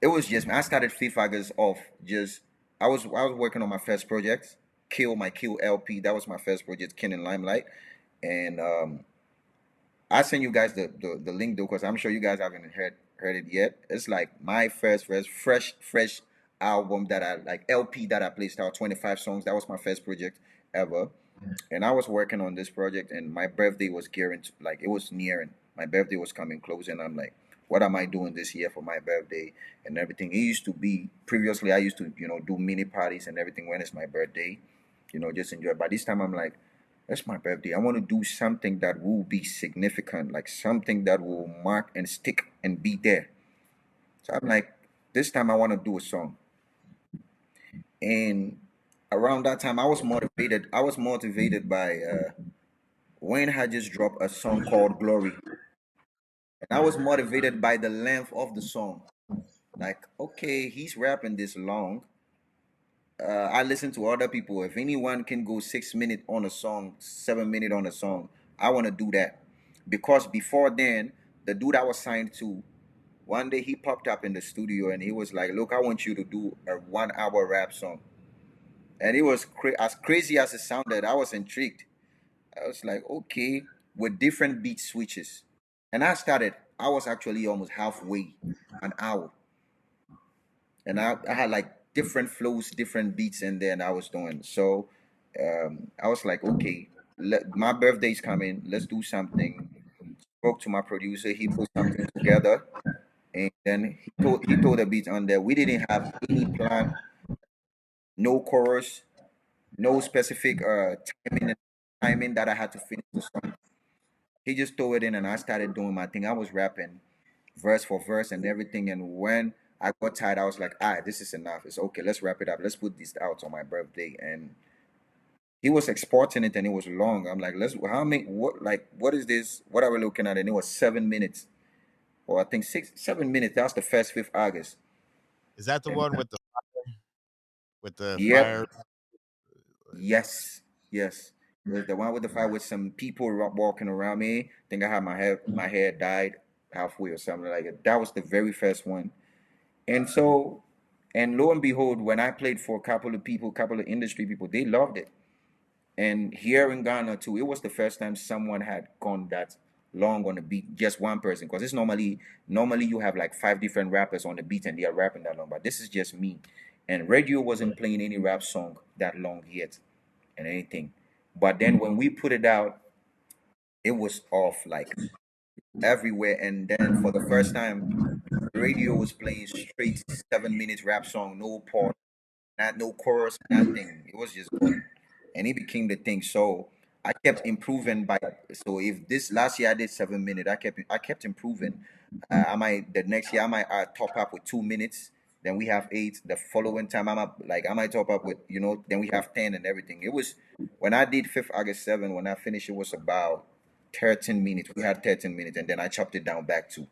It was just I started Fifth August off just I was working on my first project, Kill LP. That was my first project, Ken and Limelight, and I send you guys the link though, because I'm sure you guys haven't heard it yet. It's like my first fresh album that I like LP that I placed out 25 songs. That was my first project ever, and I was working on this project, and my birthday was gearing to, like it was nearing. My birthday was coming close, and I'm like, what am I doing this year for my birthday and everything? It used to be previously I used to do mini parties and everything when it's my birthday, just enjoy. But this time I'm like, it's my birthday. I want to do something that will be significant, like something that will mark and stick and be there. So I'm like, this time I want to do a song. And around that time, I was motivated. I was motivated by Wayne had just dropped a song called Glory. And I was motivated by the length of the song. Like, okay, he's rapping this long. I listen to other people. If anyone can go 6 minutes on a song, 7 minutes on a song, I want to do that. Because before then, the dude I was signed to, one day he popped up in the studio and he was like, "Look, I want you to do a 1 hour rap song." And it was as crazy as it sounded. I was intrigued. I was like, okay, with different beat switches. And I started, I was actually almost halfway, an hour. And I had like different flows, different beats in there, and I was doing. So I was like, okay, my birthday's coming. Let's do something. Spoke to my producer. He put something together. And then he told the beat on there. We didn't have any plan, no chorus, no specific timing that I had to finish the song. He just threw it in, and I started doing my thing. I was rapping verse for verse and everything. And when I got tired, I was like, "All right, this is enough. It's okay. Let's wrap it up. Let's put this out on my birthday." And he was exporting it, and it was long. I'm like, "Let's how many? What is this? What are we looking at?" And it was 7 minutes, or I think 6, 7 minutes. That's the first Fifth August. Is that the And one with the fire? yep, yes, yes. The one with the fire with some people walking around me. I think I had my hair dyed halfway or something like that. That was the very first one. And so, and lo and behold, when I played for a couple of people, couple of industry people, they loved it. And here in Ghana too, it was the first time someone had gone that long on the beat, just one person, because it's normally you have like five different rappers on the beat and they are rapping that long, but this is just me. And radio wasn't playing any rap song that long yet and anything. But then when we put it out, it was off like everywhere. And then for the first time, radio was playing straight 7 minutes rap song, no pause, not no chorus, nothing. It was just going, and it became the thing. So I kept improving by. So if this last year I did 7 minutes, I kept improving. I might the next year I might top up with 2 minutes. Then we have eight. The following time I might top up with Then we have 10 and everything. It was when I did Fifth August 7. When I finished, it was about 13 minutes. We had 13 minutes, and then I chopped it down back to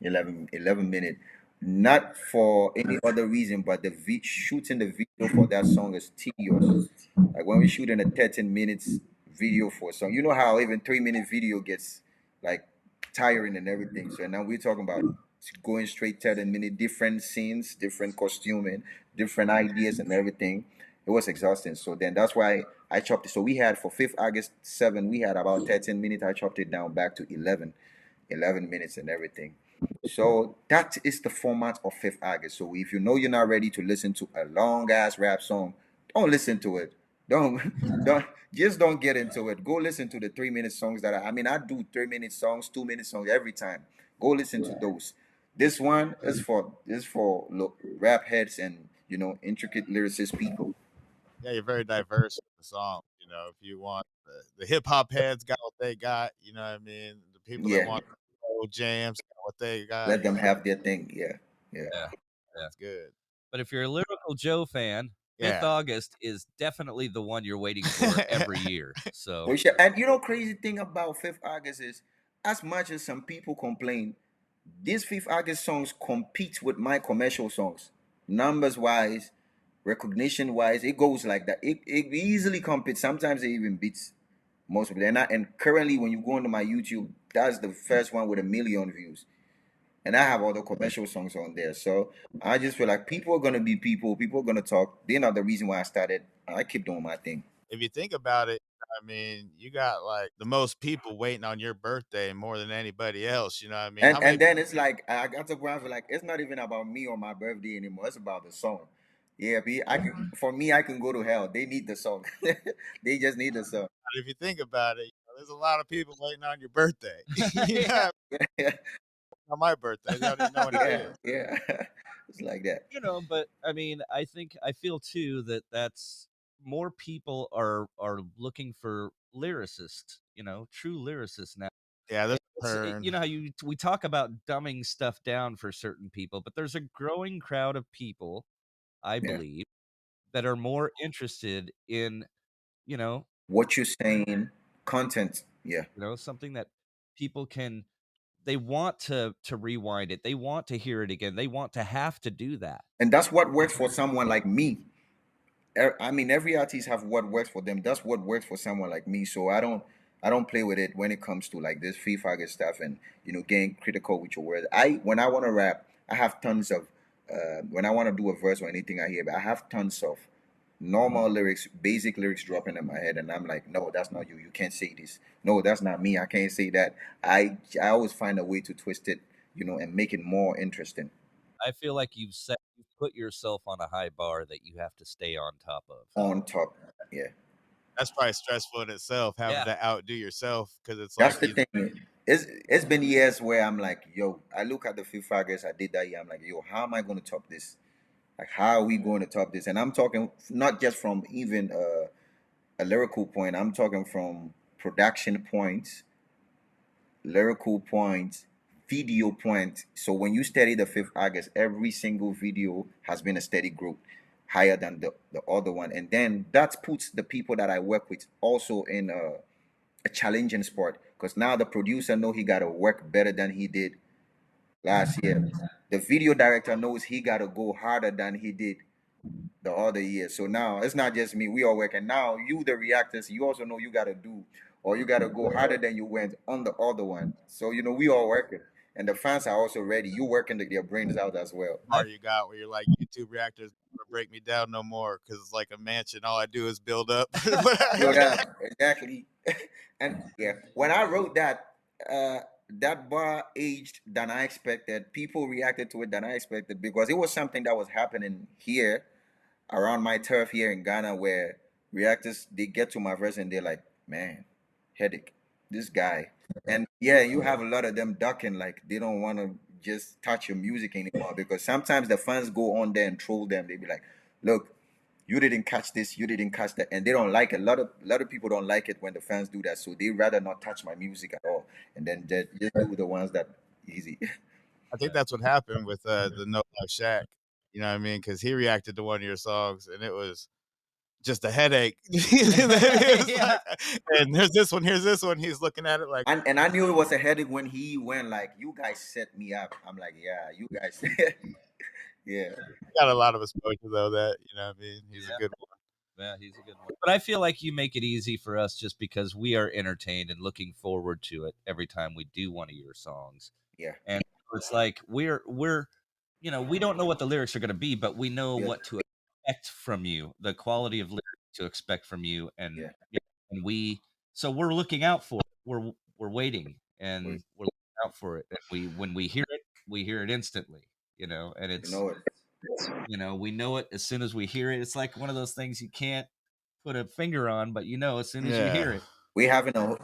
11 minute, not for any other reason, but shooting the video for that song is tedious. Like when we shoot in a 13 minutes video for a song, you know how even 3 minute video gets like tiring and everything. So now we're talking about going straight 13 minute, different scenes, different costuming, different ideas and everything. It was exhausting. So then that's why I chopped it. So we had for 5th August 7, we had about 13 minutes. I chopped it down back to 11 minutes and everything. So that is the format of Fifth August. So if you know you're not ready to listen to a long ass rap song, don't listen to it. Don't don't get into it. Go listen to the 3 minute songs I do 3 minute songs, 2 minute songs every time. Go listen to those. This one is for rap heads and intricate lyricist people. Yeah, you're very diverse with the song. If you want the hip hop heads got what they got, you know what I mean? The people that Yeah, want old jams got what they got, let them have their thing. Yeah, yeah, Yeah, yeah. it's good. But if you're a Lyrical Joe fan, 5th Yeah. August is definitely the one you're waiting for every year. So for sure. And crazy thing about Fifth August is, as much as some people complain, these Fifth August songs compete with my commercial songs, numbers wise, recognition wise. It goes like that. It easily competes. Sometimes it even beats most of them. And currently, when you go onto my YouTube, that's the first one with 1 million views. And I have all the commercial songs on there. So I just feel like people are gonna be people. People are gonna talk. They're not the reason why I started. I keep doing my thing. If you think about it, I mean, you got like the most people waiting on your birthday more than anybody else. You know what I mean? And How many? and then it's like I got to ground for like it's not even about me or my birthday anymore. It's about the song. Yeah, for me I can go to hell. They need the song. They just need the song. If you think about it, there's a lot of people waiting on your birthday. yeah, Yeah, On my birthday, they don't even know when it yeah, is. yeah. It's like that. but I mean, I feel too that that's more people are looking for lyricists, true lyricists now. Yeah, this You turn. know how we talk about dumbing stuff down for certain people, but there's a growing crowd of people, I Yeah. believe, that are more interested in, you know, What you're saying, content. Yeah. something that people can they want to rewind it. They want to hear it again. They want to have to do that. And that's what works for someone like me. I mean, every artist have what works for them. That's what works for someone like me. So I don't play with it when it comes to like this free faggot stuff and getting critical with your words. When I want to rap, I have tons of when I want to do a verse or anything I hear, but I have tons of normal lyrics, basic lyrics dropping in my head, and I'm like, no, that's not you. You can't say this. No, that's not me. I can't say that. I always find a way to twist it, and make it more interesting. I feel like you've put yourself on a high bar that you have to stay on top of. On top, yeah. That's probably stressful in itself, having Yeah. to outdo yourself because it's That's like the thing. It's been years where I'm like, yo, I look at the few fighters I did that year. I'm like, yo, how am I going to top this? Like, how are we going to top this? And I'm talking not just from even a lyrical point. I'm talking from production points, lyrical points, video points. So when you study the Fifth August, every single video has been a steady growth, higher than the other one. And then that puts the people that I work with also in a challenging sport, because now the producer know he got to work better than he did last year. The video director knows he got to go harder than he did the other year. So now it's not just me. We all working. Now you, the reactors, you also know you got to do, or you got to go harder than you went on the other one. So we all working, and the fans are also ready. You working their brains out as well. I part you got where you're like YouTube reactors don't wanna break me down no more because it's like a mansion. All I do is build up. Build up exactly. And yeah, when I wrote that. that bar aged than I expected. People reacted to it than I expected because it was something that was happening here around my turf here in Ghana where reactors they get to my verse and they're like, man, headache, this guy. And yeah, you have a lot of them ducking, like they don't want to just touch your music anymore because sometimes the fans go on there and troll them. They be like, look, you didn't catch this, you didn't catch that, and they don't like it. A lot of people don't like it when the fans do that, so they rather not touch my music at all, and then just do the ones that easy. I think Yeah. that's what happened with the No Life Shack. You know what I mean? Because he reacted to one of your songs, and it was just a headache. It was Yeah. like, and there's this one, here's this one. He's looking at it like, And I knew it was a headache when he went like, "You guys set me up." I'm like, "Yeah, you guys." Yeah, got a lot of exposure though. That you know, what I mean, he's a Yeah. good one. Yeah, he's a good one. But I feel like you make it easy for us just because we are entertained and looking forward to it every time we do one of your songs. yeah, And it's like we're we don't know what the lyrics are going to be, but we know yeah, what to expect from you, the quality of lyrics to expect from you, and yeah. and so we're looking out for it. We're waiting Wait, and we're looking out for it. And when we hear it instantly, and you know it. we know it as soon as we hear it. It's like one of those things you can't put a finger on, but as soon as you hear Yeah, it. We having a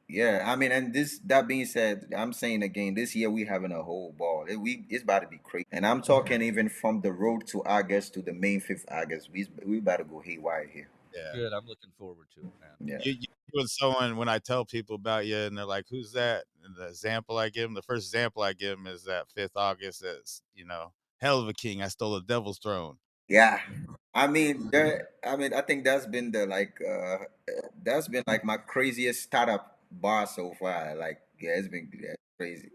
yeah. I mean, and this that being said, I'm saying again, this year we having a whole ball. It's about to be crazy, and I'm talking even from the road to August to the main 5th August. We about to go haywire here. yeah. Good. I'm looking forward to it, man. Yeah, You and someone when I tell people about you, and they're like, "Who's that?" And the example I give them, the first example I give them is that 5th August. That's hell of a king. I stole the devil's throne. yeah. I think that's been the that's been like my craziest startup bar so far. Like, yeah, it's been crazy.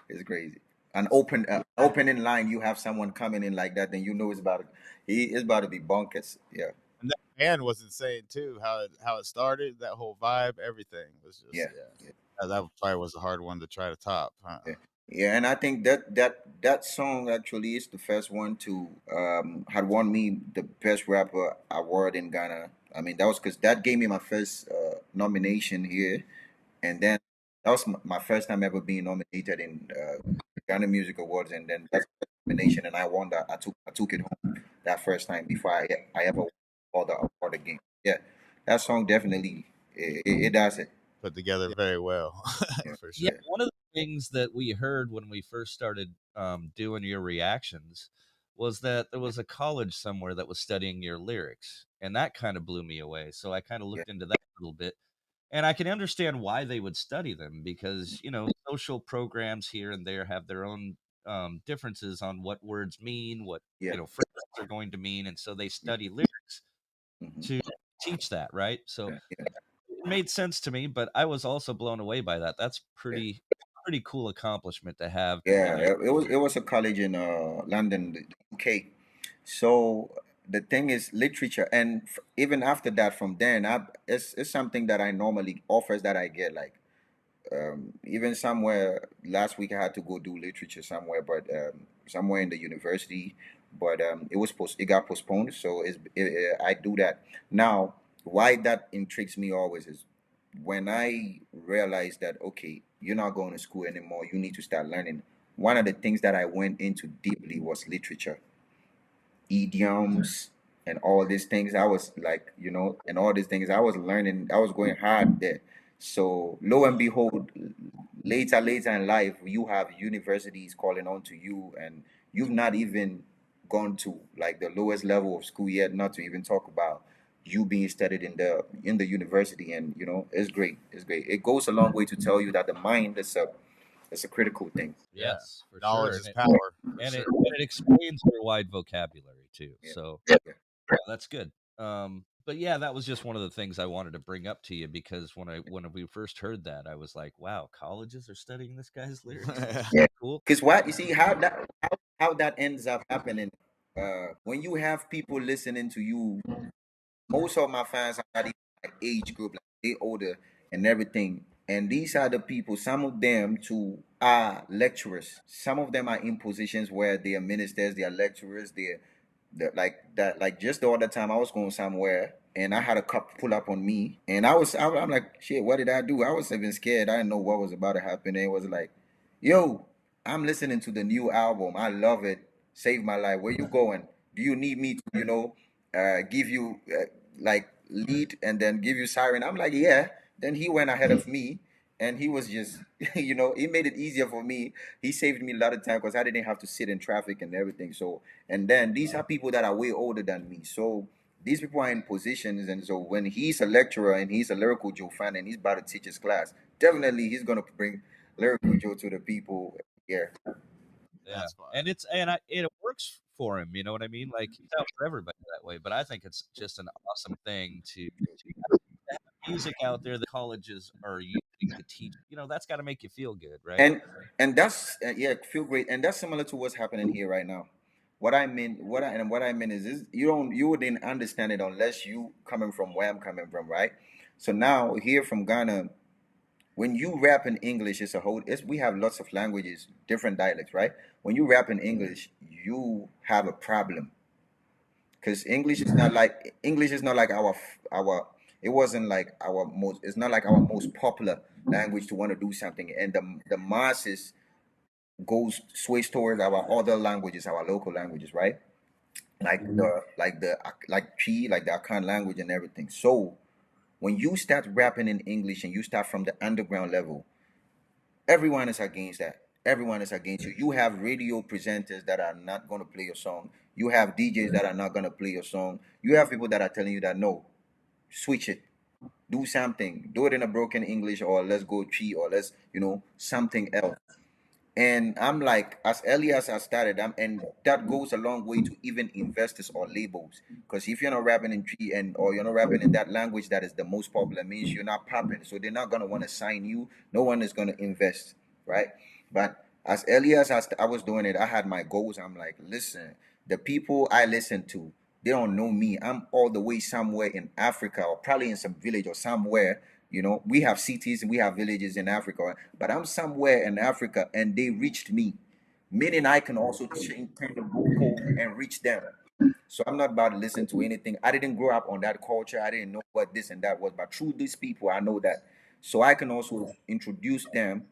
It's crazy. An opening line, you have someone coming in like that, then you know it's about to be bonkers. Yeah, And that band was insane too. How it started, that whole vibe, everything was just yeah, yeah. yeah. That probably was a hard one to try to top. Yeah. Yeah, and I think that song actually is the first one to had won me the best rapper award in Ghana. I mean, that was because that gave me my first nomination here, and then that was my first time ever being nominated in Ghana Music Awards, and then that's the nomination, and I won that. I took it home that first time before I ever won the award again. Yeah, that song definitely it does it. Put together very well, Yeah, for Yeah, sure. yeah, one of the things that we heard when we first started doing your reactions was that there was a college somewhere that was studying your lyrics, and that kind of blew me away. So I kind of yeah, looked into that a little bit, and I can understand why they would study them because social programs here and there have their own differences on what words mean, what yeah, phrases are going to mean, and so they yeah. study lyrics Hmm. to teach that, right? So Yeah, it made sense to me, but I was also blown away by that. That's yeah. pretty cool accomplishment to have Yeah, in your it was a college in London, the UK. So the thing is literature, and even after that, from then, it's something that I normally offers that I get like even somewhere last week I had to go do literature somewhere, but somewhere in the university, but it got postponed, so I do that now. Why that intrigues me always is when I realized that okay, you're not going to school anymore, you need to start learning. One of the things that I went into deeply was literature, idioms, and all these things. I was like, and all these things I was learning. I was going hard there. So lo and behold, later in life, you have universities calling on to you, and you've not even gone to like the lowest level of school yet. Not to even talk about you being studied in the university, and it's great. It's great. It goes a long way to tell you that the mind is a critical thing. Yeah, yes, for sure, knowledge is power, for and sure. it explains your wide vocabulary too. Yeah. So Yeah. yeah, that's good. But yeah, that was just one of the things I wanted to bring up to you because when we first heard that, I was like, wow, colleges are studying this guy's lyrics. That's Yeah. cool. Because what you see how that ends up happening when you have people listening to you. Most of my fans are not even like age group, like they older and everything. And these are the people. Some of them too are lecturers. Some of them are in positions where they are ministers, they are lecturers, they're like that. Like just the other time, I was going somewhere. and I had a cop pull up on me, and I'm like, shit, what did I do? I was even scared. I didn't know what was about to happen. And it was like, yo, I'm listening to the new album. I love it. Save my life. Where you going? Do you need me to, give you like lead and then give you siren? I'm like, yeah. Then he went ahead of me, and he was just, he made it easier for me. He saved me a lot of time because I didn't have to sit in traffic and everything. So, and then these are people that are way older than me. So these people are in positions, and so when he's a lecturer and he's a Lyrical Joe fan and he's about to teach his class, definitely he's gonna bring Lyrical Joe to the people here. Yeah, That's and fire. it works for him. You know what I mean? Like he's out for everybody that way. But I think it's just an awesome thing to have music out there that colleges are using to teach. You know, that's got to make you feel good, right? And that's yeah, feel great, and that's similar to what's happening here right now. What I mean is you wouldn't understand it unless you coming from where I'm coming from, right? So now here from Ghana, when you rap in English, we have lots of languages, different dialects, right? When you rap in English, you have a problem because English is not like our it wasn't like our most it's not like our most popular language to want to do something, and the masses goes sways towards our other languages, our local languages, right? Like P, like the Akan language and everything. So when you start rapping in English and you start from the underground level, everyone is against that. Everyone is against you. You have radio presenters that are not going to play your song. You have DJs that are not going to play your song. You have people that are telling you that no, switch it, do something, do it in a broken English, or let's go tree, or let's something else. And I'm like, as early as I started, and that goes a long way to even investors or labels. Because if you're not rapping in tree or you're not rapping in that language that is the most popular, means you're not popping. So they're not gonna want to sign you. No one is gonna invest, right? But as early as I was doing it, I had my goals. I'm like, listen, the people I listen to, they don't know me. I'm all the way somewhere in Africa, or probably in some village or somewhere. We have cities and we have villages in Africa, but I'm somewhere in Africa and they reached me, meaning I can also turn the goalpost and reach them. So I'm not about to listen to anything. I didn't grow up on that culture. I didn't know what this and that was, but through these people, I know that. So I can also introduce them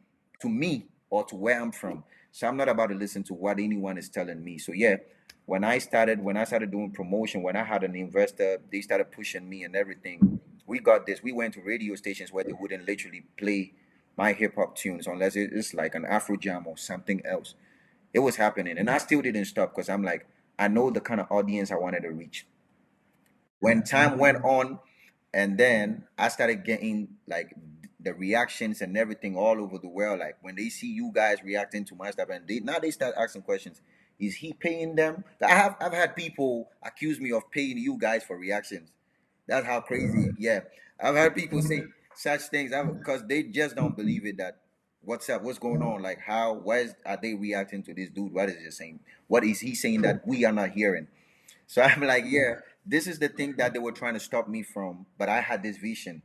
to me or to where I'm from. So I'm not about to listen to what anyone is telling me. So yeah, when I started doing promotion, when I had an investor, they started pushing me and everything. We got this. We went to radio stations where they wouldn't literally play my hip hop tunes unless it's like an Afro jam or something else. It was happening, and I still didn't stop because I'm like, I know the kind of audience I wanted to reach. When time went on, and then I started getting like the reactions and everything all over the world. Like when they see you guys reacting to my stuff, and they start asking questions. Is he paying them? I've had people accuse me of paying you guys for reactions. That's how crazy. Yeah, I've had people say such things because they just don't believe it. That what's up? What's going on? Like how? Are they reacting to this dude? What is he saying? What is he saying that we are not hearing? So I'm like, yeah, this is the thing that they were trying to stop me from. But I had this vision.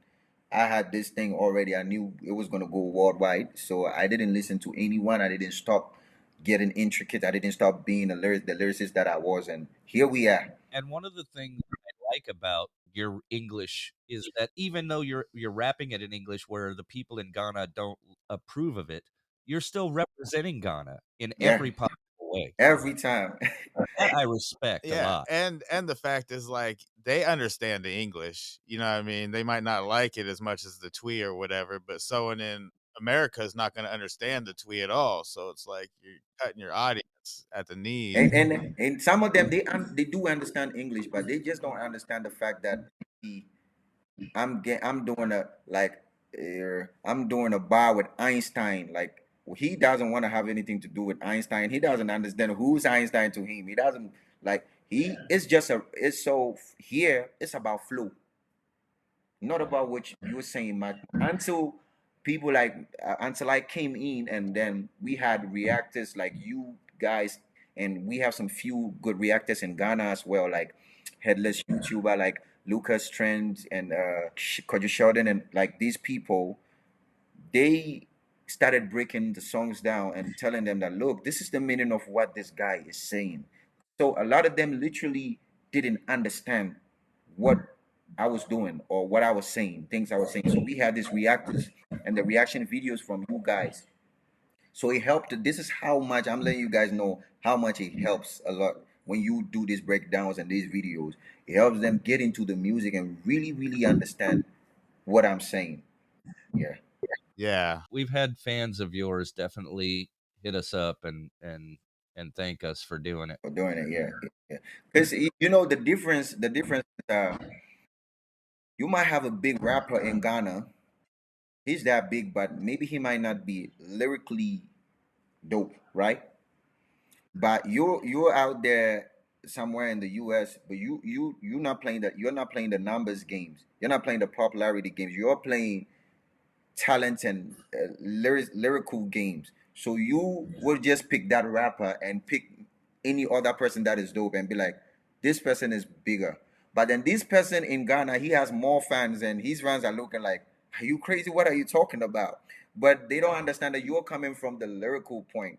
I had this thing already. I knew it was going to go worldwide. So I didn't listen to anyone. I didn't stop getting intricate. I didn't stop being the lyricist that I was. And here we are. And one of the things I like about your English is that even though you're rapping it in English where the people in Ghana don't approve of it, you're still representing Ghana in Yeah, every possible way. every time. That I respect a Yeah, lot. and the fact is, like, they understand the English, you know what I mean? They might not like it as much as the twee or whatever, but someone in America is not gonna understand the twee at all, so it's like you're cutting your audience at the knees. And some of them they do understand English, but they just don't understand the fact that I'm doing I'm doing a bar with Einstein. Like he doesn't want to have anything to do with Einstein. He doesn't understand who's Einstein to him. He doesn't like he it's just a it's so here it's about flow, not about what you were saying, Matt. Until I came in, and then we had reactors like you guys, and we have some few good reactors in Ghana as well, like headless YouTuber like Lucas Trend and Kojo Sheldon, and like these people, they started breaking the songs down and telling them that look, this is the meaning of what this guy is saying. So a lot of them literally didn't understand what I was doing or what I was saying, things I was saying. So we had these reactors and the reaction videos from you guys. So it helped. This is how much I'm letting you guys know how much it helps a lot when you do these breakdowns and these videos. It helps them get into the music and really, really understand what I'm saying. Yeah, Yeah. We've had fans of yours definitely hit us up and thank us for doing it. for doing it. Yeah, yeah. Because you know the difference. The difference. You might have a big rapper in Ghana. He's that big, but maybe he might not be lyrically dope, right? But you're out there somewhere in the US, but you're not playing that. You're not playing the numbers games. You're not playing the popularity games. You're playing talent and lyrical games. So you would just pick that rapper and pick any other person that is dope and be like, this person is bigger. But then this person in Ghana, he has more fans and his fans are looking like, are you crazy? What are you talking about? But they don't understand that you're coming from the lyrical point.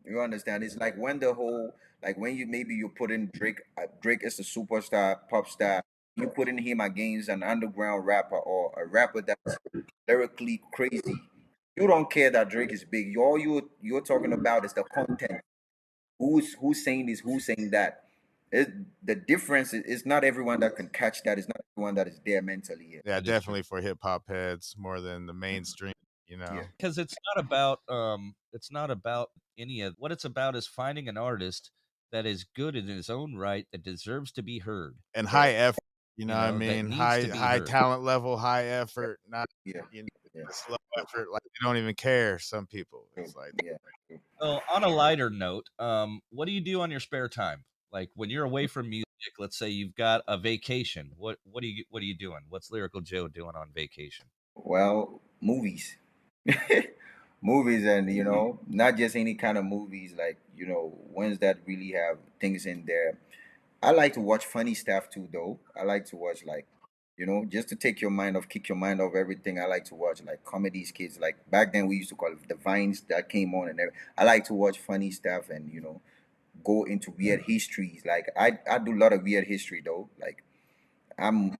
You understand? It's like when the whole, like when you maybe you put in Drake. Drake is a superstar, pop star. You put in him against an underground rapper or a rapper that's lyrically crazy. You don't care that Drake is big. All you're talking about is the content. Who's saying this? Who's saying that? It, the difference is not everyone that can catch that. It's not everyone that is there mentally yet. Yeah, That is true. definitely for hip hop heads more than the mainstream, you Yeah. know. Because it's not about any of what it's about is finding an artist that is good in his own right that deserves to be heard, And high Right. effort, you know what I that mean? needs to be High heard. talent level, high effort, not, Yeah. you know, Yeah. just low effort, like they don't even care, some people. True. It's like Yeah. True. Well, on a lighter note, what do you do on your spare time? Like when you're away from music, let's say you've got a vacation. What are you doing? What's Lyrical Joe doing on vacation? Well, movies. Movies, and not just any kind of movies, like ones that really have things in there. I like to watch funny stuff too, though. I like to watch, like, just to take your mind off, kick your mind off everything. I like to watch like comedy skits. Like back then we used to call it the vines that came on, and I like to watch funny stuff and go into weird histories. Like I do a lot of weird history though. Like I'm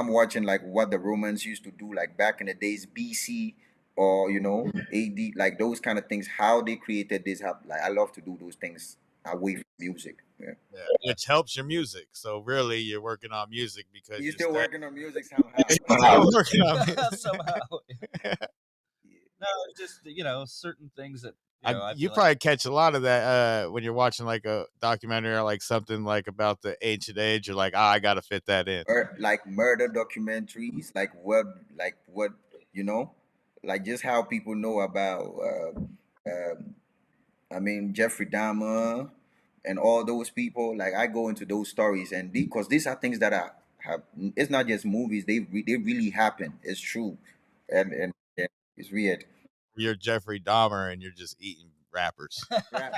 watching like what the Romans used to do like back in the days, BC, or AD, like those kind of things, how they created this. Like I love to do those things away from music. Yeah. yeah, which helps your music. So really you're working on music because You you're still studying. working on music somehow. Still working on music. Somehow, Yeah. no, it's just certain things that I You feel like probably catch a lot of that when you're watching like a documentary or like something like about the ancient age. You're like, I gotta fit that in. Like murder documentaries, like what you know, like just how people know about I mean, Jeffrey Dahmer and all those people. Like I go into those stories, and because these are things that are have. It's not just movies; they really happen. It's true, and it's weird. You're Jeffrey Dahmer and you're just eating rappers. Right.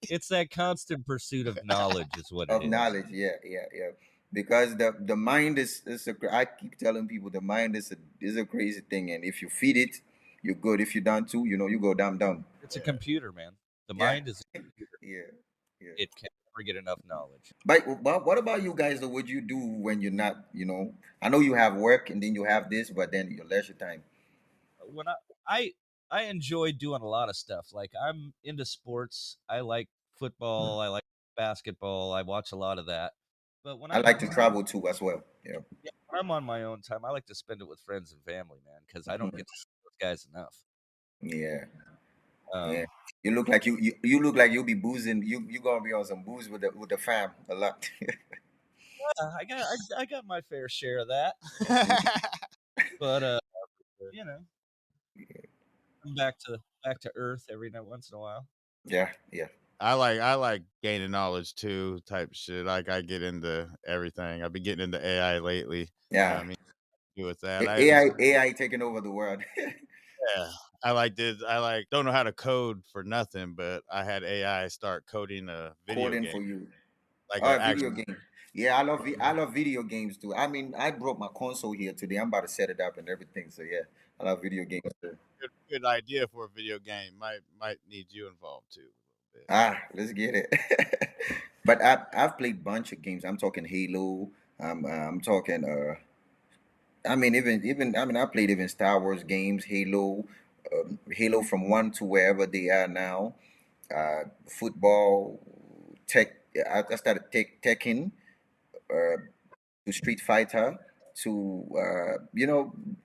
it's that constant pursuit of knowledge is what it Of is. knowledge, yeah, yeah, yeah. Because the mind is I keep telling people the mind is a crazy thing, and if you feed it, you're good. If you don't too, you go dumb dumb. It's a computer, man. The Yeah, mind is a computer. yeah, yeah. It can never get enough knowledge. But what about you guys? Though, what you do when you're not? I know you have work and then you have this, but then your leisure time. When I I enjoy doing a lot of stuff. Like I'm into sports. I like football. I like basketball. I watch a lot of that. But I like to travel too as well. Yeah. when I'm on my own time, I like to spend it with friends and family, man, because I don't Mhm. get to see those guys enough. Yeah, yeah. Um, You look like you look like you'll be boozing. You gonna be on some booze with the fam a lot. I got my fair share of that, but you know, come back to earth every now once in a while. Yeah, yeah, I like gaining knowledge too, type shit. Like I get into everything. I've been getting into AI lately. You know what yeah. I mean? Do with that. I was AI taking over the world. yeah. I like don't know how to code for nothing, but I had AI start coding a video Coding game. for you. Like Oh, a a actual video game. Yeah, I love video games too. I mean, I brought my console here today. I'm about to set it up and everything. So yeah, I love video games too. good idea for a video game. Might need you involved too a little bit. Ah, let's get it. But I've played bunch of games. I'm talking Halo. I'm talking I mean even I mean I played even Star Wars games, Halo, Halo from one to wherever they are now. Football, tech. I started Tekken, uh, to Street Fighter, to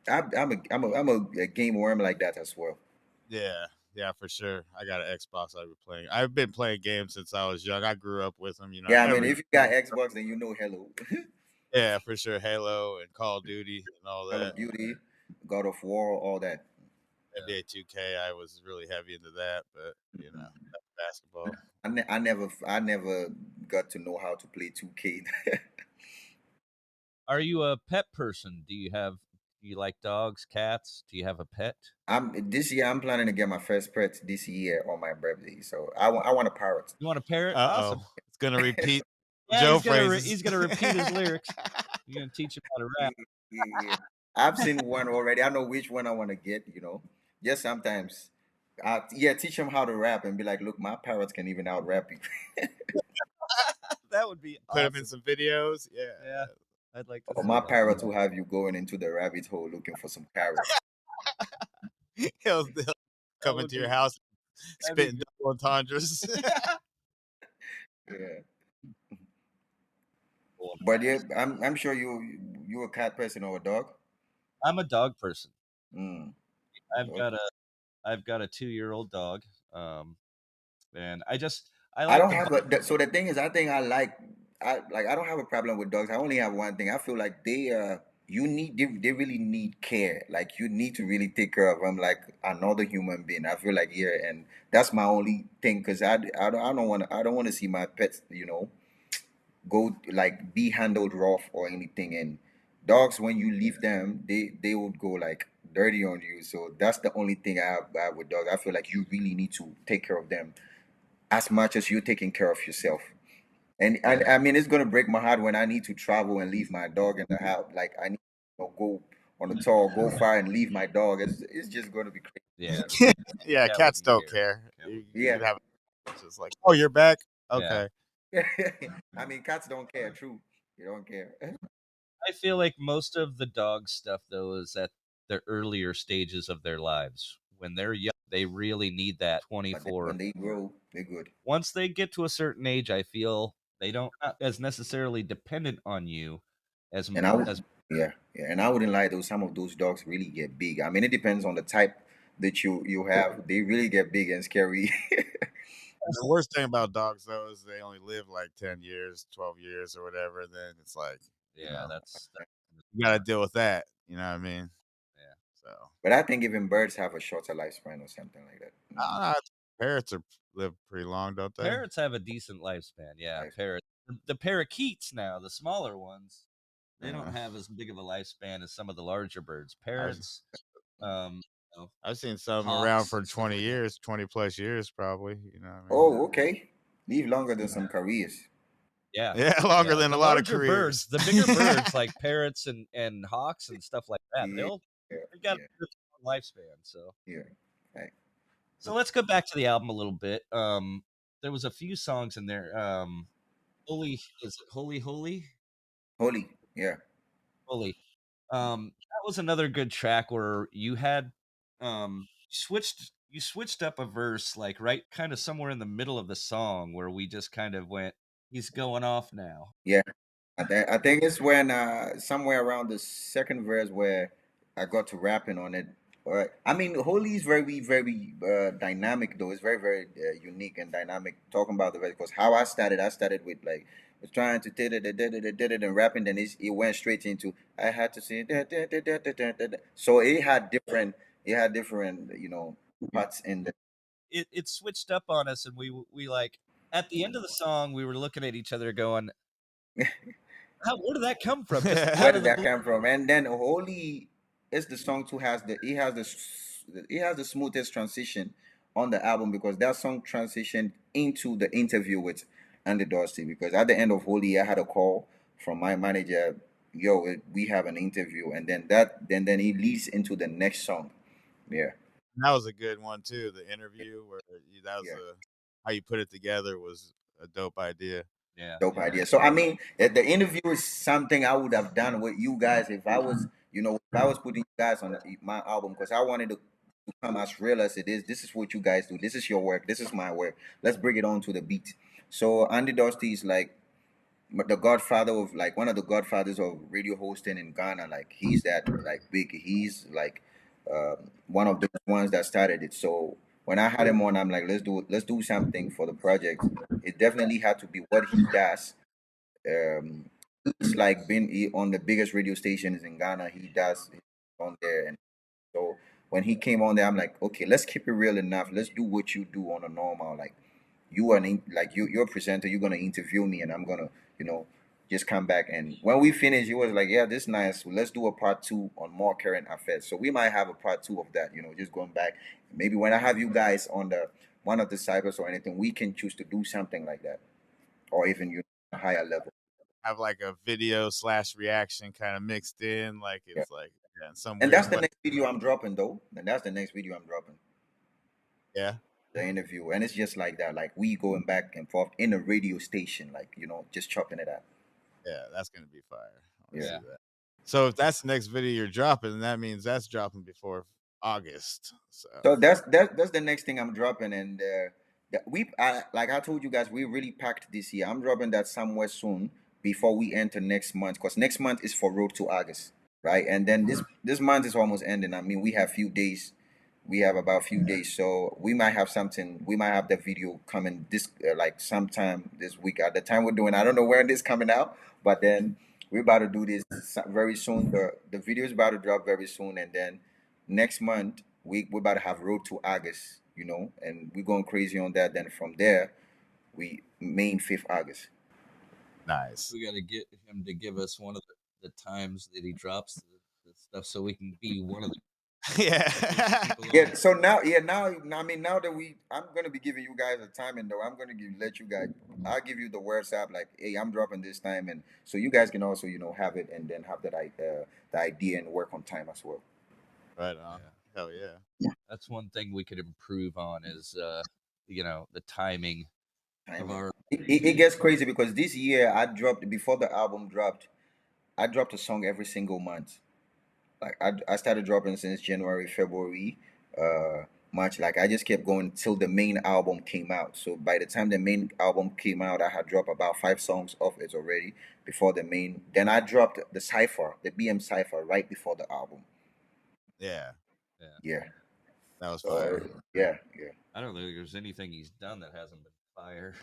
I'm a game worm like that as well. Yeah, yeah, for sure. I got an Xbox. I've been playing. I've been playing games since I was young. I grew up with them. You know, I Yeah, I mean remember. if you got Xbox, then you know Hello, Yeah, for sure. Halo and Call of Duty and all Call that. of Duty, God of War, all that. Yeah. NBA 2K. I was really heavy into that, but you know, basketball. I never got to know how to play 2K. Are you a pet person? Do you like dogs, cats? Do you have a pet? This year I'm planning to get my first pet this year on my birthday. So I want a parrot. You want a parrot? Uh Awesome. oh, it's gonna repeat Yeah, Joe phrases. he's gonna repeat his lyrics. You're gonna teach him how to Yeah, rap. yeah, yeah. I've seen one already. I know which one I want to get. Just sometimes, yeah, teach them how to rap and be like, look, my parrots can even out rap you. That would be Put him in awesome. some videos. Yeah, Yeah, I'd like to Or see my that. parrots will have you going into the rabbit hole looking for some carrots. he'll That come would into your be house that'd be spitting double entendres. good. Yeah, Cool. but yeah, I'm sure you a cat person or a dog. I'm a dog person. Mm. I've Okay. got a I've got a 2-year-old dog. Um, and I I like don't to. have a. So the thing is, I think I don't have a problem with dogs. I only have one thing. I feel like they really need care. Like you need to really take care of them like another human being. I feel like yeah, and that's my only thing because I don't want to see my pets go like be handled rough or anything. And dogs, when you leave them, they would go like dirty on you. So that's the only thing I have with dogs. I feel like you really need to take care of them as much as you're taking care of yourself. And I Yeah, mean, it's gonna break my heart when I need to travel and leave my dog in the house. Like I need to go on a tour, go far, and leave my dog. It's just gonna be crazy. yeah. Yeah, Cat cats wouldn't don't care. care. Cat You, wouldn't you care. Yeah, can have it's just like, oh, you're back. Yeah. Okay. I mean, cats don't care. True, they don't care. I feel like most of the dog stuff though is at the earlier stages of their lives. When they're young, they really need that But then 24. when they grow, they're good. Once they get to a certain age, I feel they don't not as necessarily dependent on you as And I would, as yeah, yeah, and I wouldn't lie though. Some of those dogs really get big. I mean, it depends on the type that you have. They really get big and scary. The worst thing about dogs though is they only live like 10 years, 12 years, or whatever. And then it's like, you yeah, know, that's you got to deal with that. You know what I mean? yeah. So But I think even birds have a shorter lifespan or something like that. I parrots live pretty long, don't they? Parrots have a decent lifespan. Yeah, Life. parrots. The parakeets now, the smaller ones, they don't Yeah. have as big of a lifespan as some of the larger birds. I've Parrots, you know, I've seen some around hawks for and stuff 20 like that. years, 20 plus years, probably. You know what I mean? Oh, okay. Live longer than some careers. Yeah, Yeah, longer yeah. than a The lot of larger careers. birds, the bigger birds like parrots and hawks and stuff like that, Yeah, yeah, they've got a yeah, good lifespan. So yeah. Right. let's go back to the album a little bit. There was a few songs in there. Holy is it Holy Holy? Holy. Yeah. Holy. That was another good track where you had you switched up a verse like right kind of somewhere in the middle of the song where we just kind of went, he's going off now. Yeah. I think it's when somewhere around the second verse where I got to rapping on it. All right. I mean, Holy is very very dynamic though. It's very very unique and dynamic. Talking about the verse because how I started with like was trying to did it and rapping. Then it went straight into I had to say so it had different parts in the It switched up on us and we like at the end of the song we were looking at each other going, where did that come from? Just where out of did the that blue. come from? And then Holy is the song too has the it has the smoothest transition on the album because that song transitioned into the interview with Andy Dorsey because at the end of Holy I had a call from my manager, yo, we have an interview, and then he leads into the next song. Yeah, That was a good one too. The interview where that was yeah. how you put it together was a dope idea. Yeah, Dope yeah, idea. So I mean, the interview is something I would have done with you guys if I was, if I was putting you guys on my album because I wanted to come as real as it is. This is what you guys do. This is your work. This is my work. Let's bring it on to the beat. So Andy Dusty is like the godfather of like one of the godfathers of radio hosting in Ghana. Like he's that like big. He's like one of the ones that started it. So when I had him on, I'm like, let's do something for the project. It definitely had to be what he does. He's like been on the biggest radio stations in Ghana. He does on there, and so when he came on there, I'm like, okay, let's keep it real enough. Let's do what you do on a normal. Like you are like you're a presenter. You're gonna interview me, and I'm gonna you know just come back. And when we finish, he was like, yeah, this nice. Let's do a part two on more current affairs. So we might have a part two of that. Just going back. Maybe when I have you guys on the one of the cycles or anything, we can choose to do something like that, or even a higher level. Have like a video slash reaction kind of mixed in, like Yeah. it's like yeah, in some And that's weird the way. next video I'm dropping though. And that's the next video I'm dropping. Yeah, The interview. And it's just like that. Like we going back and forth in a radio station, like, just chopping it up. yeah, that's gonna be fire. I want to Yeah. see yeah. that. So if that's the next video you're dropping, then that means that's dropping before August. So So that's the next thing I'm dropping. And like I told you guys, we really packed this year. I'm dropping that somewhere soon before we enter next month. Because next month is for Road to August. Right. And then this month is almost ending. I mean, we have few days. We have about few days, so we might have something. We might have the video coming this like sometime this week. At the time we're doing, I don't know where this coming out, but then we're about to do this very soon. The video is about to drop very soon, and then next month we're about to have Road to August. And we're going crazy on that. Then from there, we main 5th August. nice. We got to get him to give us one of the times that he drops the stuff, so we can be one of the first Yeah. people on. Yeah. So now, I mean, now that I'm gonna be giving you guys a timing though. I'm gonna let you guys. I'll give you the WhatsApp like, hey, I'm dropping this time, and so you guys can also have it and then have the idea and work on time as well. Right on. Yeah, Hell yeah. that's one thing we could improve on is the timing of Timing. our. It gets crazy because this year I dropped before the album dropped. I dropped a song every single month. Like I started dropping since January, February, March. Like I just kept going till the main album came out. So by the time the main album came out, I had dropped about 5 songs off it already before the main. Then I dropped the cipher, the BM cipher, right before the album. Yeah. Yeah, Yeah. That was So fire. yeah, yeah. I don't think there's anything he's done that hasn't been fire.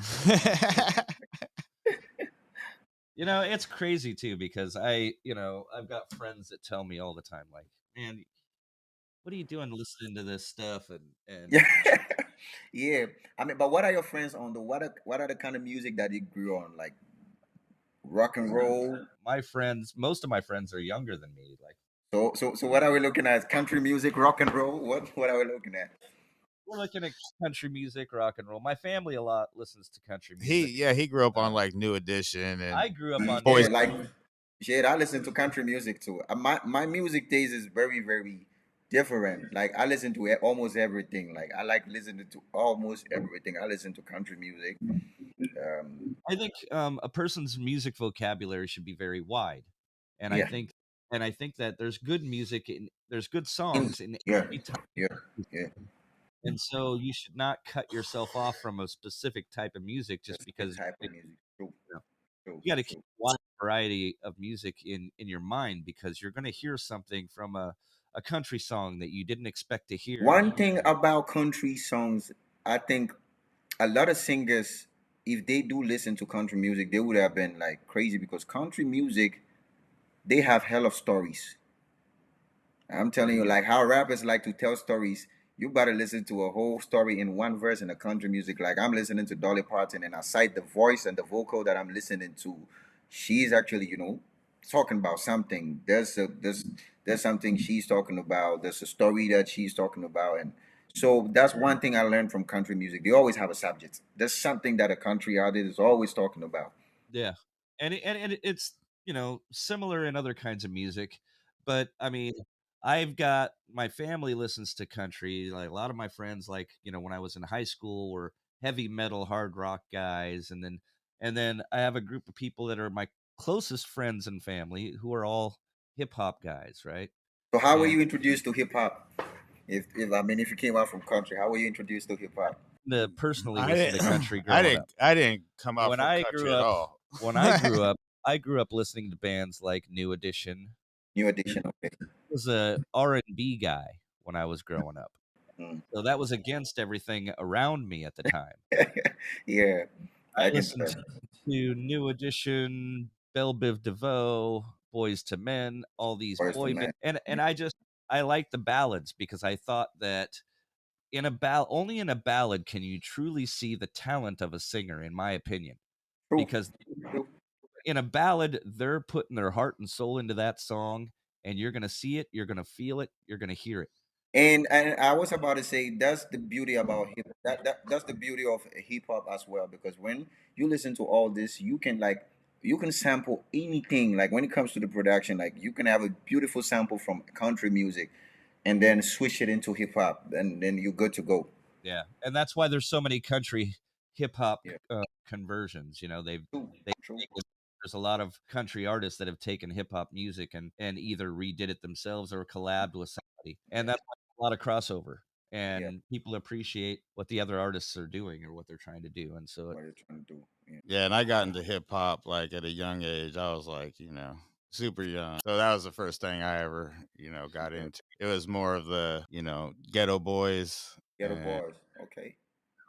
It's crazy too because I've got friends that tell me all the time, like, man, what are you doing listening to this stuff? And Yeah. Yeah. I mean, but what are your friends on the what are the kind of music that you grew on? Like rock and roll? my friends, most of my friends are younger than me. Like, So what are we looking at? Country music, rock and roll? What are we looking at? we're looking at country music, rock and roll. My family a lot listens to country he music. yeah, he grew up on Uh, like New Edition and I grew up on New Boys. Yeah, like shit, I listen to country music too. My music taste is very, very different. Like I listen to almost everything. Like I like listening to almost everything. I listen to country music. Um, I think a person's music vocabulary should be very wide, and I yeah, think that there's good music and there's good in, songs in yeah, every type yeah, of music. yeah. And so you should not cut yourself off from a specific type of music just Specific because type of music. True, you know, true, you got to keep true. a wide variety of music in your mind because you're going to hear something from a country song that you didn't expect to hear. One thing about country songs, I think a lot of singers, if they do listen to country music, they would have been like crazy because country music, they have hell of stories. I'm telling you, like how rappers like to tell stories. You better listen to a whole story in one verse in a country music. Like I'm listening to Dolly Parton, and aside the voice and the vocal that I'm listening to, she's actually, talking about something. There's something she's talking about. There's a story that she's talking about, and so that's one thing I learned from country music. They always have a subject. There's something that a country artist is always talking about. Yeah, it's similar in other kinds of music, but I mean, I've got my family listens to country. Like a lot of my friends, like when I was in high school, were heavy metal, hard rock guys, and then And then I have a group of people that are my closest friends and family who are all hip hop guys, right? So how were And you introduced to hip hop? If I mean, if you came out from country, how were you introduced to hip hop? to personally I listen didn't to country growing up. I didn't come out When from I country grew at up, all. when I grew up, I grew up listening to bands like New Edition. New edition. Okay. I was a R&B guy when I was growing up. Mm. So that was against everything around me at the time. Yeah, I I can listened tell. to New Edition, Belle Biv DeVoe, Boys to Men, all these First boy bands, man. and I liked the ballads because I thought that only in a ballad can you truly see the talent of a singer, in my opinion. True. Because True. in a ballad, they're putting their heart and soul into that song, and you're gonna see it, you're gonna feel it, you're gonna hear it. And I was about to say that's the beauty about that's the beauty of hip hop as well, because when you listen to all this, you can like you can sample anything. Like when it comes to the production, like you can have a beautiful sample from country music and then switch it into hip hop, and then you're good to go. Yeah, and that's why there's so many country hip hop Yeah. conversions. You know, True. they've True. taken, there's a lot of country artists that have taken hip hop music and either redid it themselves or collabed with somebody, and Yeah. that's a lot of crossover. Yeah. And people appreciate what the other artists are doing or what they're trying to do, and so What you're trying to do. Yeah. Yeah, and I got into hip hop like at a young age. I was like, super young. So that was the first thing I ever, got Okay. into. It was more of the, ghetto boys Ghetto and boys. Okay.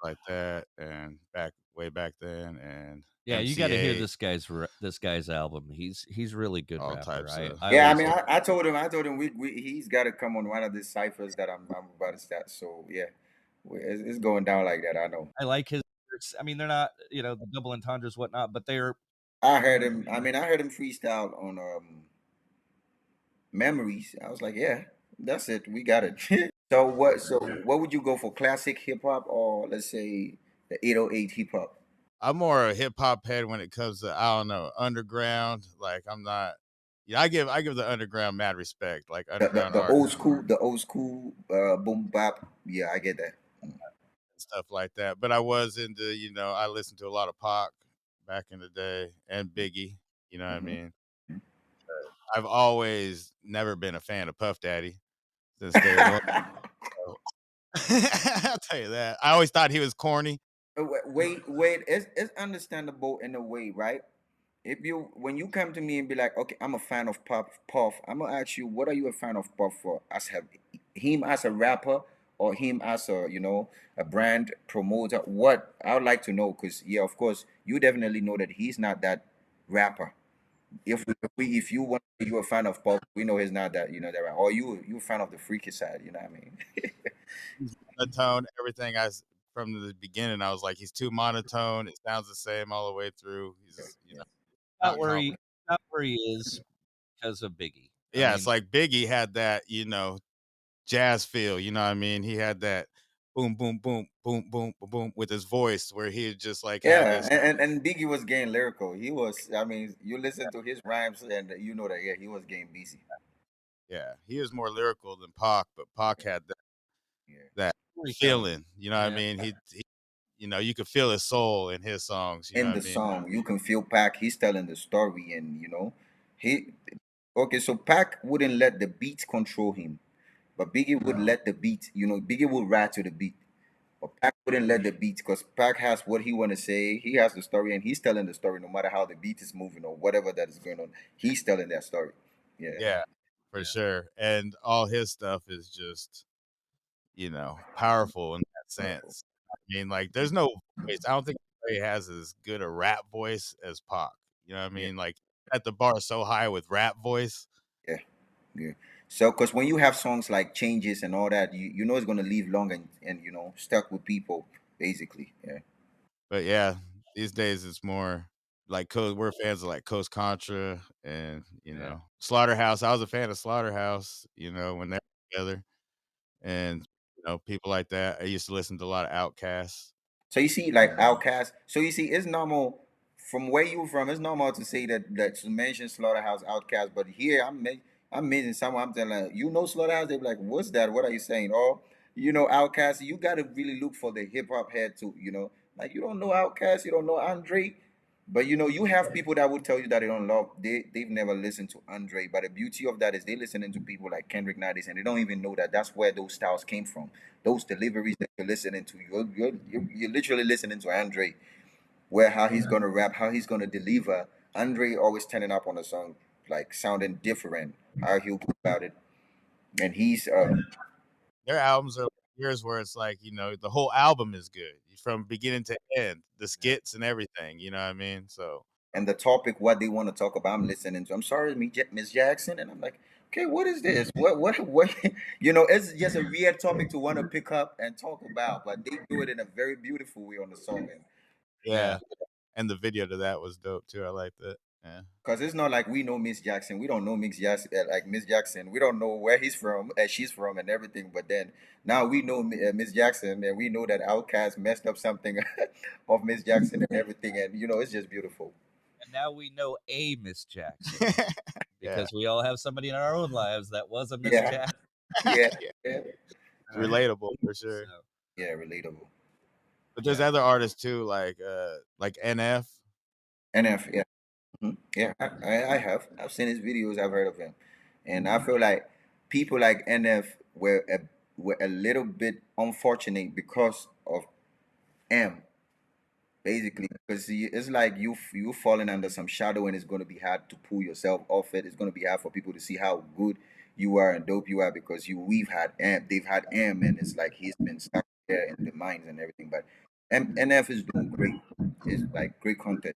like that, and back way back then, and yeah, you got to hear MCA, this guy's album. He's really good all rapper. types of. I Yeah, I always mean, look. I told him he's got to come on one of these ciphers that I'm about to start. So yeah, it's going down like that. I know. I like his lyrics. I mean, they're not the double entendres whatnot, but they're I heard him. I mean, I heard him freestyle on memories. I was like, yeah, that's it. We got it. So what? So what would you go for? Classic hip hop, or let's say the 808 hip hop? I'm more a hip hop head when it comes to I don't know underground. Like I'm not. Yeah, I give the underground mad respect. Like underground The art old school boom bap. Yeah, I get that. and stuff like that. But I was into, I listened to a lot of Pac back in the day and Biggie. You know what I Mm-hmm. mean? I've always never been a fan of Puff Daddy since day one. So I'll tell you that. I always thought he was corny. Wait. It's understandable in a way, right? If you when you come to me and be like, okay, I'm a fan of Puff, I'm gonna ask you, what are you a fan of Puff for? As have him as a rapper or him as a a brand promoter? What I would like to know, because yeah, of course, you definitely know that he's not that rapper. If you want you're a fan of Puff, we know he's not that that rapper. Or you a fan of the freaky side, you know what I mean? He's monotone. Everything from the beginning, I was like, he's too monotone. It sounds the same all the way through. He's, Yeah. not not where confident. he is because of Biggie. I Yeah, it's mean, like Biggie had that, jazz feel. You know what I mean? He had that boom, boom, boom, boom, boom, boom, boom with his voice where he'd just like have Yeah, this. and Biggie was getting lyrical. He was, I mean, you listen to his rhymes and you know that, yeah, he was getting busy. Yeah, he was more lyrical than Pac, but Pac Yeah, had yeah. that storytelling. feeling. You know what I Yeah, mean? You could feel his soul in his songs. You know In what I the mean? song, you can feel Pac. He's telling the story, and he. Okay, so Pac wouldn't let the beat control him, but Biggie would let the beat. Biggie would rap to the beat, but Pac wouldn't let the beat because Pac has what he want to say. He has the story, and he's telling the story no matter how the beat is moving or whatever that is going on. He's telling that story. Yeah, Yeah, for yeah, sure. And all his stuff is just, powerful in that powerful. sense. I mean, like, there's no voice. I don't think anybody has as good a rap voice as Pac. You know what I Yeah, mean? Like, at the bar so high with rap voice. yeah. Yeah. So, because when you have songs like Changes and all that, you know it's going to leave long and stuck with people, basically. Yeah. But yeah, these days it's more like we're fans of like Coast Contra and, yeah, Slaughterhouse. I was a fan of Slaughterhouse, when they were together and, people like that. I used to listen to a lot of Outcasts. So you see, like Outcast. So you see, it's normal from where you from. It's normal to say that to mention Slaughterhouse, Outcast, but here I'm meeting someone. I'm telling like, Slaughterhouse. They're like, what's that? What are you saying? Or Outcast. You got to really look for the hip hop head too. Like you don't know Outcast. You don't know Andre. But you know, you have people that would tell you that they don't love, they've never listened to Andre. But the beauty of that is they listening to people like Kendrick Nardis, and they don't even know that that's where those styles came from. Those deliveries that you're listening to, you're literally listening to Andre, where how he's gonna rap, how he's gonna deliver. Andre always turning up on a song like sounding different, how he'll go about it, and he's Their albums are yours where it's like, the whole album is good from beginning to end, the Yeah. skits and everything, you know what I mean? So, and the topic what they want to talk about. I'm listening to. I'm sorry, Miss Jackson, and I'm like, okay, what is this? What? You know, it's just a weird topic to want to pick up and talk about, but they do it in a very beautiful way on the song, and Yeah. yeah. And the video to that was dope too. I like that. Yeah. because it's not like we know Miss Jackson, we don't know Miss Jackson, like Miss Jackson, we don't know where he's from, she's from, and everything. But then now we know Miss Jackson, and we know that Outkast messed up something of Miss Jackson and everything, and you know, it's just beautiful. And now we know a Miss Jackson Yeah. because we all have somebody in our own lives that was a Miss Yeah, Jackson. yeah, Yeah. yeah, It's relatable for So sure. yeah, relatable. But there's yeah. other artists too, like NF. NF, yeah. Mhm. Yeah, I have. I've seen his videos. I've heard of him, and I feel like people like NF were a little bit unfortunate because of M, basically, because it's like you falling under some shadow, and it's going to be hard to pull yourself off it. It's going to be hard for people to see how good you are and dope you are because we've had M, they've had M, and it's like he's been stuck there in the minds and everything. But NF is doing great. It's like great content.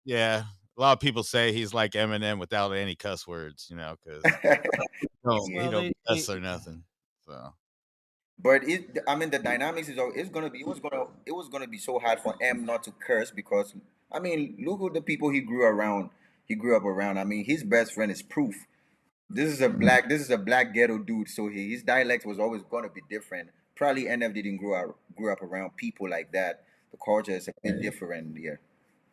Yeah. A lot of people say he's like Eminem without any cuss words, because he Yeah. Well, don't cuss or nothing. So But I mean, the dynamics is it's gonna be it was gonna be so hard for M not to curse because I mean, look at the people he grew around. He grew up around. I mean, his best friend is proof. This is a black ghetto dude. So his dialect was always gonna be different. Probably NF didn't grew up around people like that. The culture is a bit different here.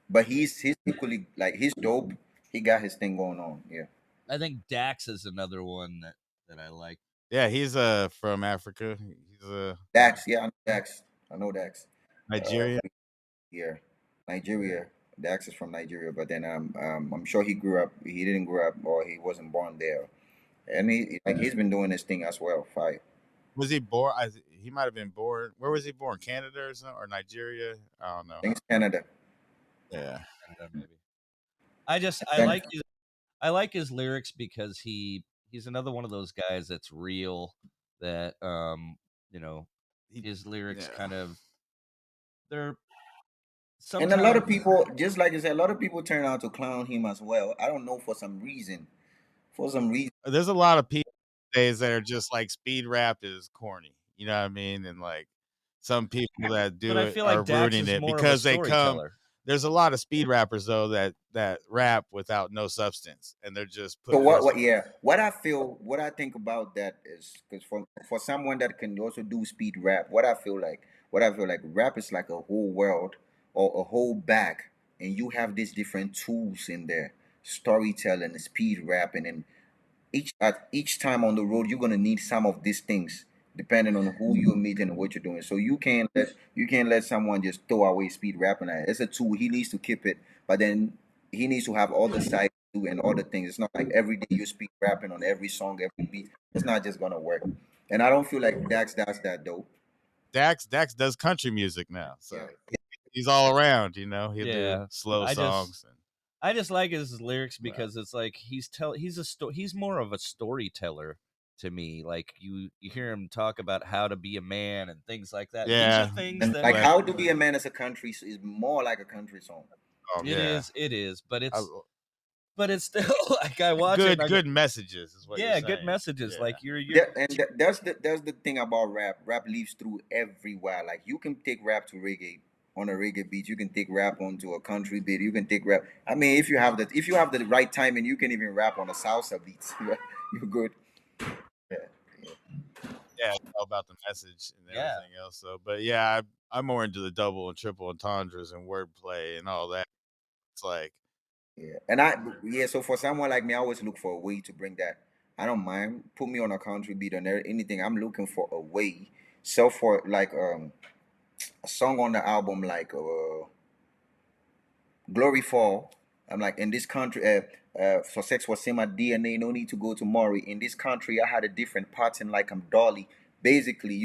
But he's equally like he's dope. He got his thing going on. Yeah. I think Dax is another one that I like. yeah, he's from Africa. He's Dax, yeah, I know Dax. I know Dax. Uh, Nigerian. Yeah, Nigeria. Dax is from Nigeria, but then I'm sure he grew up. He didn't grow up, or he wasn't born there. And he's been doing this thing as well. Fire. Was he born? He might have been born. Where was he born? Canada or something, or Nigeria? I don't know. Thanks, Canada. Yeah. Canada, maybe. I just Thanks. I like his lyrics because he's another one of those guys that's real that you know He, his lyrics yeah. kind of they're And a lot of sometimes people, just like I said, a lot of people turn out to clown him as well. I don't know for some reason. For some reason. There's a lot of people days that are just like speed rap is corny. You know what I mean? And like some people that but do I it feel are like Dax ruining is it more of a because they come. storyteller. There's a lot of speed rappers though that rap without no substance, and they're just So putting words. yeah, what I think about that is because for someone that can also do speed rap, what I feel like rap is like a whole world or a whole bag, and you have these different tools in there, storytelling, speed rapping, and each time on the road you're gonna need some of these things depending on who you're meeting and what you're doing. So you can't let someone just throw away speed rapping. It's a tool. He needs to keep it, but then he needs to have all the sides too and all the things. It's not like every day you speed rapping on every song, every beat. It's not just gonna work. And I don't feel like Dax does that though. Dax does country music now, Yeah. so he's all around. He'll do Yeah. slow I just songs and I just like his lyrics right. because it's like he's more of a storyteller to me. Like you hear him talk about how to be a man and things like that. These are Yeah, things And that like bless. how to be a man as a country is more like a country song. Yeah, it is, I, but it's still like I watch it and good I go, good messages is what you're yeah, good saying. messages. Yeah, Like you're That's the thing about rap. Rap lives through everywhere. Like you can take rap to reggae on a reggae beat. You can take rap onto a country beat. You can take rap. I mean, if you have the right timing, you can even rap on a salsa beat. You're good. Yeah. yeah, it's all about the message and yeah. everything else. So, but yeah, I'm more into the double and triple entendres and wordplay and all that. It's like, Yeah. Yeah. So for someone like me, I always look for a way to bring that. I don't mind. Put me on a country beat or anything. I'm looking for a way. So for like a song on the album like Glory Fall. I'm like, in this country, for sex was in my DNA. No need to go to Maury. In this country, I had a different pattern, like I'm Dolly. Basically,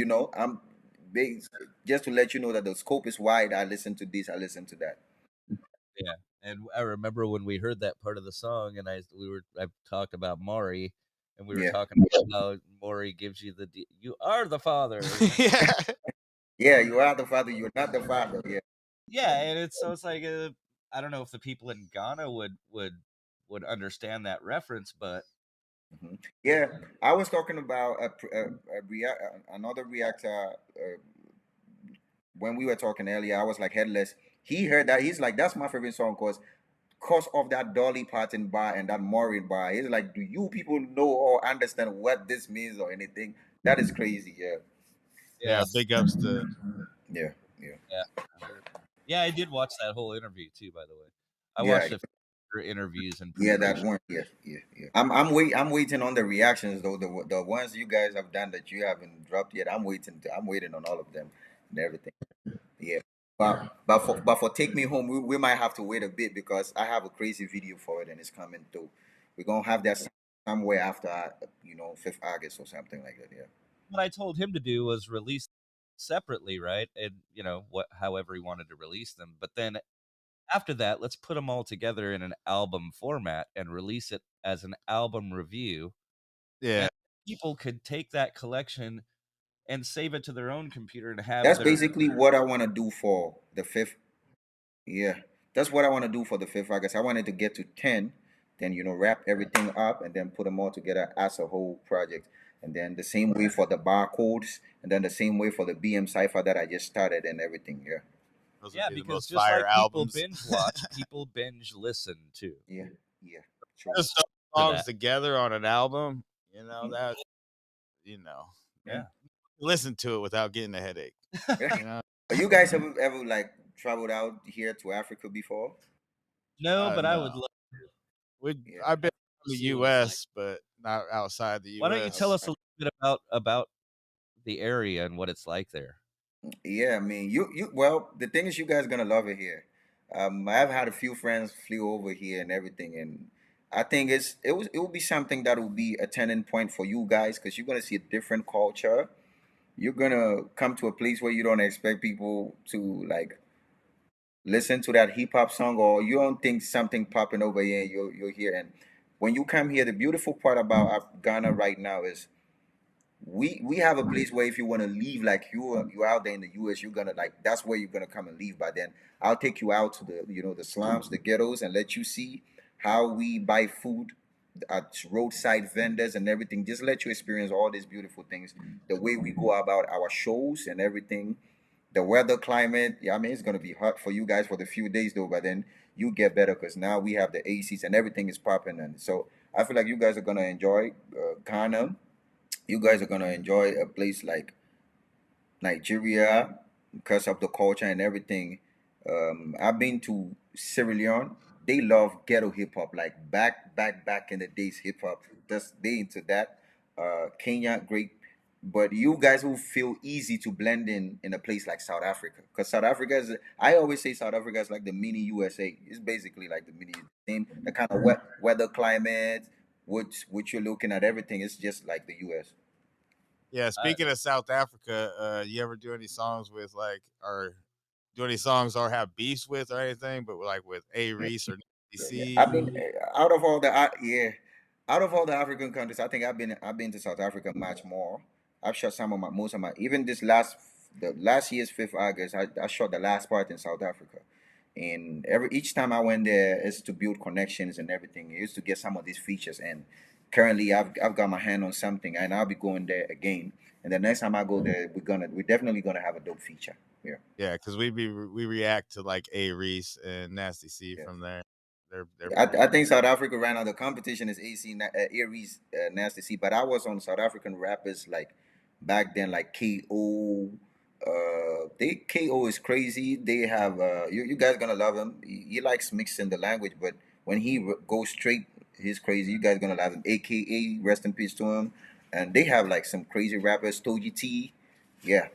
just to let you know that the scope is wide. I listen to this. I listen to that. Yeah, and I remember when we heard that part of the song, and I talked about Maury, and we were Yeah, talking about how Maury gives you you are the father, or something. Yeah. yeah. You are the father. You're not the father. Yeah. Yeah, and it's like I don't know if the people in Ghana would understand that reference, but Yeah, I was talking about another reactor when we were talking earlier. I was like headless. He heard that. He's like, that's my favorite song cause of that Dolly Parton bar and that Maureen bar. He's like, do you people know or understand what this means or anything? That is crazy. Yeah, yeah, Yeah, big ups to yeah, yeah, yeah, for sure. Yeah, I did watch that whole interview too, by the way. I yeah, watched a few interviews in yeah. That preparation. one. Yeah, yeah, yeah. I'm waiting on the reactions though. The ones you guys have done that you haven't dropped yet. I'm waiting on all of them and everything. Yeah. But for Take Me Home, we might have to wait a bit because I have a crazy video for it and it's coming through. We're gonna have that somewhere after 5th August or something like that. Yeah. What I told him to do was release separately, right? And however he wanted to release them. But then after that, let's put them all together in an album format and release it as an album review. yeah. And people could take that collection and save it to their own computer and have That's their basically what I want to do for the fifth. Yeah. That's what I want to do for the 5th August. I wanted to get to 10, then wrap everything up and then put them all together as a whole project. And then the same way for the barcodes, and then the same way for the BM cipher that I just started and everything. Yeah. Those would yeah, be the because most just fire like people albums. binge watch, people binge listen too. Yeah. Yeah. True. Just those For songs that. together on an album, Mhm. that you know, Yeah. Yeah. listen to it without getting a headache. Yeah. You know, You guys have ever like traveled out here to Africa before? No, but I no, would love. Yeah. I've been in the See what it's like. U.S., but not outside the Why don't you tell U.S. us a little bit about the area and what it's like there? Yeah, I mean, well, the thing is, you guys gonna love it here. I've had a few friends flew over here and everything, and I think it will be something that will be a turning point for you guys because you're gonna see a different culture. You're gonna come to a place where you don't expect people to like listen to that hip hop song, or you don't think something popping over here. You're here, and when you come here, the beautiful part about Ghana right now is we have a place where if you want to leave, like you're out there in the US, you're gonna like that's where you're gonna come and leave. But then I'll take you out to the slums, the ghettos, and let you see how we buy food at roadside vendors and everything. Just let you experience all these beautiful things, the way we go about our shows and everything, the weather, climate. Yeah, I mean it's gonna be hot for you guys for the few days though, but then you get better because now we have the ACs and everything is popping, and so I feel like you guys are gonna enjoy Ghana. You guys are gonna enjoy a place like Nigeria because of the culture and everything. I've been to Sierra Leone. They love ghetto hip hop, like back in the days hip hop. That's they into that. Kenya, great. But you guys will feel easy to blend in a place like South Africa, because South Africa is. I always say South Africa is like the mini USA. It's basically like the mini same, the kind of weather, climate, which you're looking at. Everything is just like the US. Yeah, I, speaking of South Africa, you ever do any songs with like or do any songs or have beefs with or anything, but like with A Reese or Yeah. DC? I've been out of all the yeah, out of all the African countries, I think I've been to South Africa much more. I've shot some of my most of my even this the last year's 5th August. I shot the last part in South Africa, and each time I went there is to build connections and everything. It is to get some of these features. And currently, I've got my hand on something, and I'll be going there again. And the next time I go there, we're definitely gonna have a dope feature. Yeah. Yeah, because we react to like A Reese and Nasty C Yeah. from there. They're I pretty. think South Africa right now the competition is Aries, Nasty C. But I was on South African rappers like back then, like KO. They KO is crazy. They have you guys gonna love him. He likes mixing the language, but when he goes straight, he's crazy. You guys gonna love him. AKA rest in peace to him. And they have like some crazy rappers. Toji T. Yeah,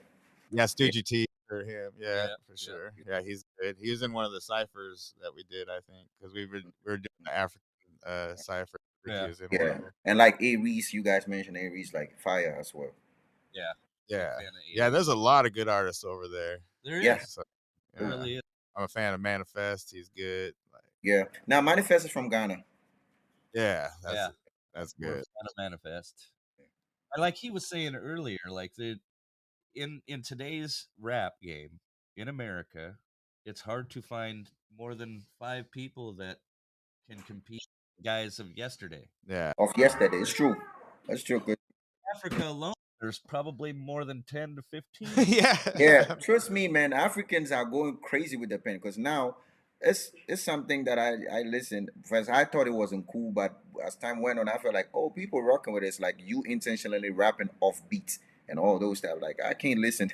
Yeah, yeah, Stoogie T. heard him. Yeah, Yeah, for yeah, sure. Yeah, he's good. He was in one of the ciphers that we did, I think, because we were doing the African cipher. I think he yeah, was in one Yeah, of them. and like Aries, you guys mentioned Aries, like fire as well. yeah. Big Yeah, fan of yeah. There's a 80s. lot of good artists over there. There Yeah, is. So There true. yeah, really is. I'm a fan of Manifest. He's good. Like, Yeah. Now, Manifest is from Ghana. yeah, Yeah, that's we're a good. fan of Manifest. And like he was saying earlier, like the in today's rap game in America, it's hard to find more than 5 people that can compete with the guys of yesterday. Yeah, Of yesterday. It's true. That's true. 'Cause Africa alone, there's probably more than 10 to 15. yeah, yeah, trust me, man. Africans are going crazy with the pen because now it's something that I listened. First, I thought it wasn't cool, but as time went on, I felt like, oh, people rocking with this. Like you intentionally rapping off beats and all those stuff. Like I can't listen.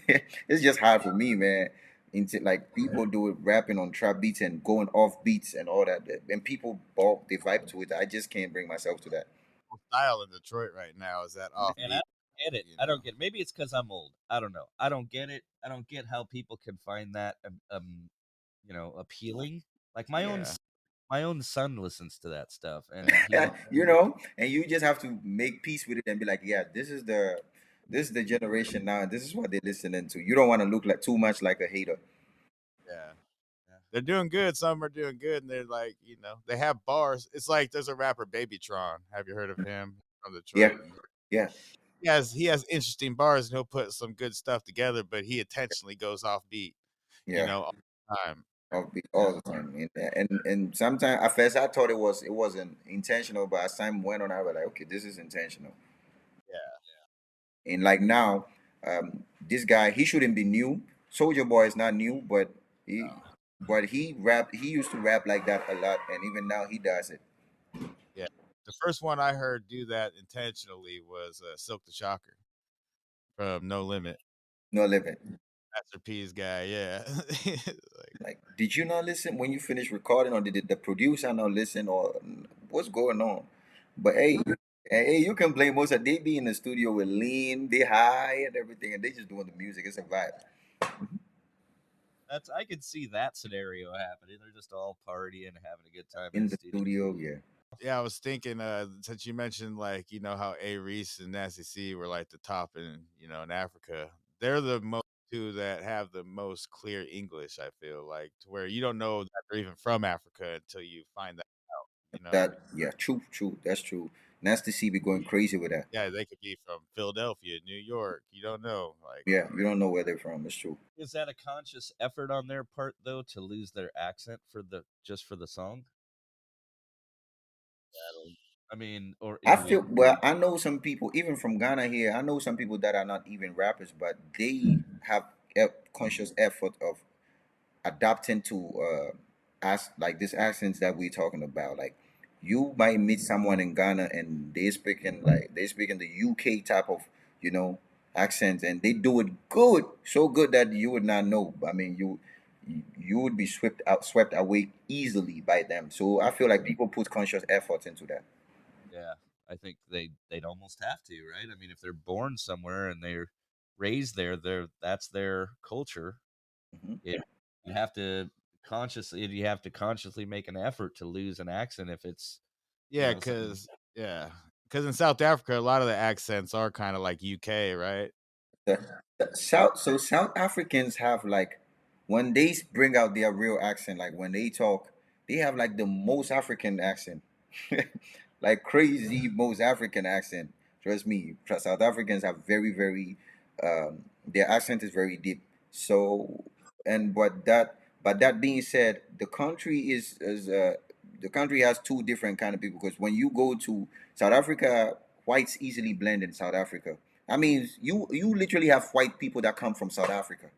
It's just hard for me, man. Into like people do it rapping on trap beats and going off beats and all that, and people ball they vibe to it. I just can't bring myself to that. style in Detroit right now is that And I offbeat. don't get it. You I know. don't get it. Maybe it's because I'm old. I don't know. I don't get it. I don't get how people can find that appealing. Like Yeah, my own son listens to that stuff, and he loves. And you just have to make peace with it and be like, yeah, this is the generation now, and this is what they're listening to. You don't want to look like too much like a hater. yeah. They're doing good. Some are doing good, and they're like, they have bars. It's like there's a rapper, Babytron. Have you heard of him from Yeah, Detroit? And yeah, he has interesting bars, and he'll put some good stuff together. But he intentionally goes off beat, yeah. all the time. All the time, and sometimes at first I thought it wasn't intentional, but as time went on, I was like, okay, this is intentional. Yeah, And like now, this guy he shouldn't be new. Soldier Boy is not new, he used to rap like that a lot, and even now he does it. yeah. The first one I heard do that intentionally was Silk the Shocker from No Limit. No limit. Master P's guy. Yeah, like, Like, did you not listen when you finished recording, or did the producer not listen, or what's going on? But hey, you can blame most of they be in the studio with lean, they high and everything, and they just doing the music. It's a vibe That's I could see that scenario happening. They're just all partying, having a good time in in the the studio. studio. Yeah, yeah. I was thinking, since you mentioned like how A Reese and Nasty C were like the top in Africa, they're the most two that have the most clear English. I feel like to where you don't know that they're even from Africa until you find that out. You know, that yeah, true. That's true. Nasty C be going crazy with that. yeah, they could be from Philadelphia, New York. You don't know, like. Yeah, you don't know where they're from. It's true. Is that a conscious effort on their part though to lose their accent for the song? I mean, or I do we? feel well. I know some people, even from Ghana here. I know some people that are not even rappers, but they have a conscious effort of adapting to as like this accents that we're talking about. Like you might meet someone in Ghana and they speak in the UK type of you know accent, and they do it good, so good that you would not know. I mean, you would be swept away easily by them. So I feel like people put conscious effort into that. Yeah, I think they'd almost have to, right? I mean, if they're born somewhere and they're raised there, that's their culture. Mhm. It you have to consciously make an effort to lose an accent if it's Yeah, something. because in South Africa, a lot of the accents are kind of like UK, right? South Africans have like when they bring out their real accent, like when they talk, they have like the most African accent, like crazy most African accent. Trust me, South Africans have their accent is very deep. So, and but that being said, the country has two different kind of people because when you go to South Africa, whites easily blend in South Africa. I mean, you literally have white people that come from South Africa.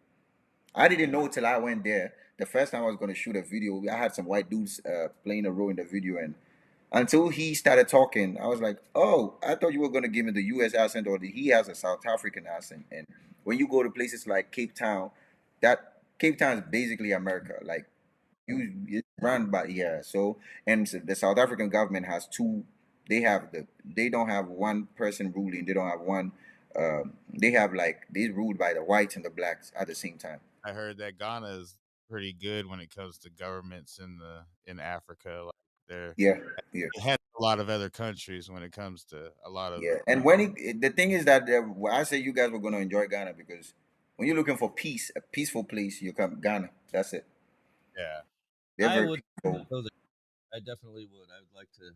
I didn't know till I went there. The first time I was going to shoot a video, I had some white dudes playing a role in the video, and until he started talking, I was like, "Oh, I thought you were going to give me the U.S. accent, or he has a South African accent." And when you go to places like Cape Town, that Cape Town is basically America. Like it's run by yeah. So and the South African government has two. They don't have one person ruling. They don't have one. They have like they ruled by the whites and the blacks at the same time. I heard that Ghana is pretty good when it comes to governments in Africa. Like they're Yeah, yeah, ahead of a lot of other countries when it comes to a lot of yeah. And when the thing is that I say you guys were going to enjoy Ghana because when you're looking for peace, a peaceful place, you come Ghana. That's it. yeah. They're I very would peaceful. go there. I definitely would. I would like to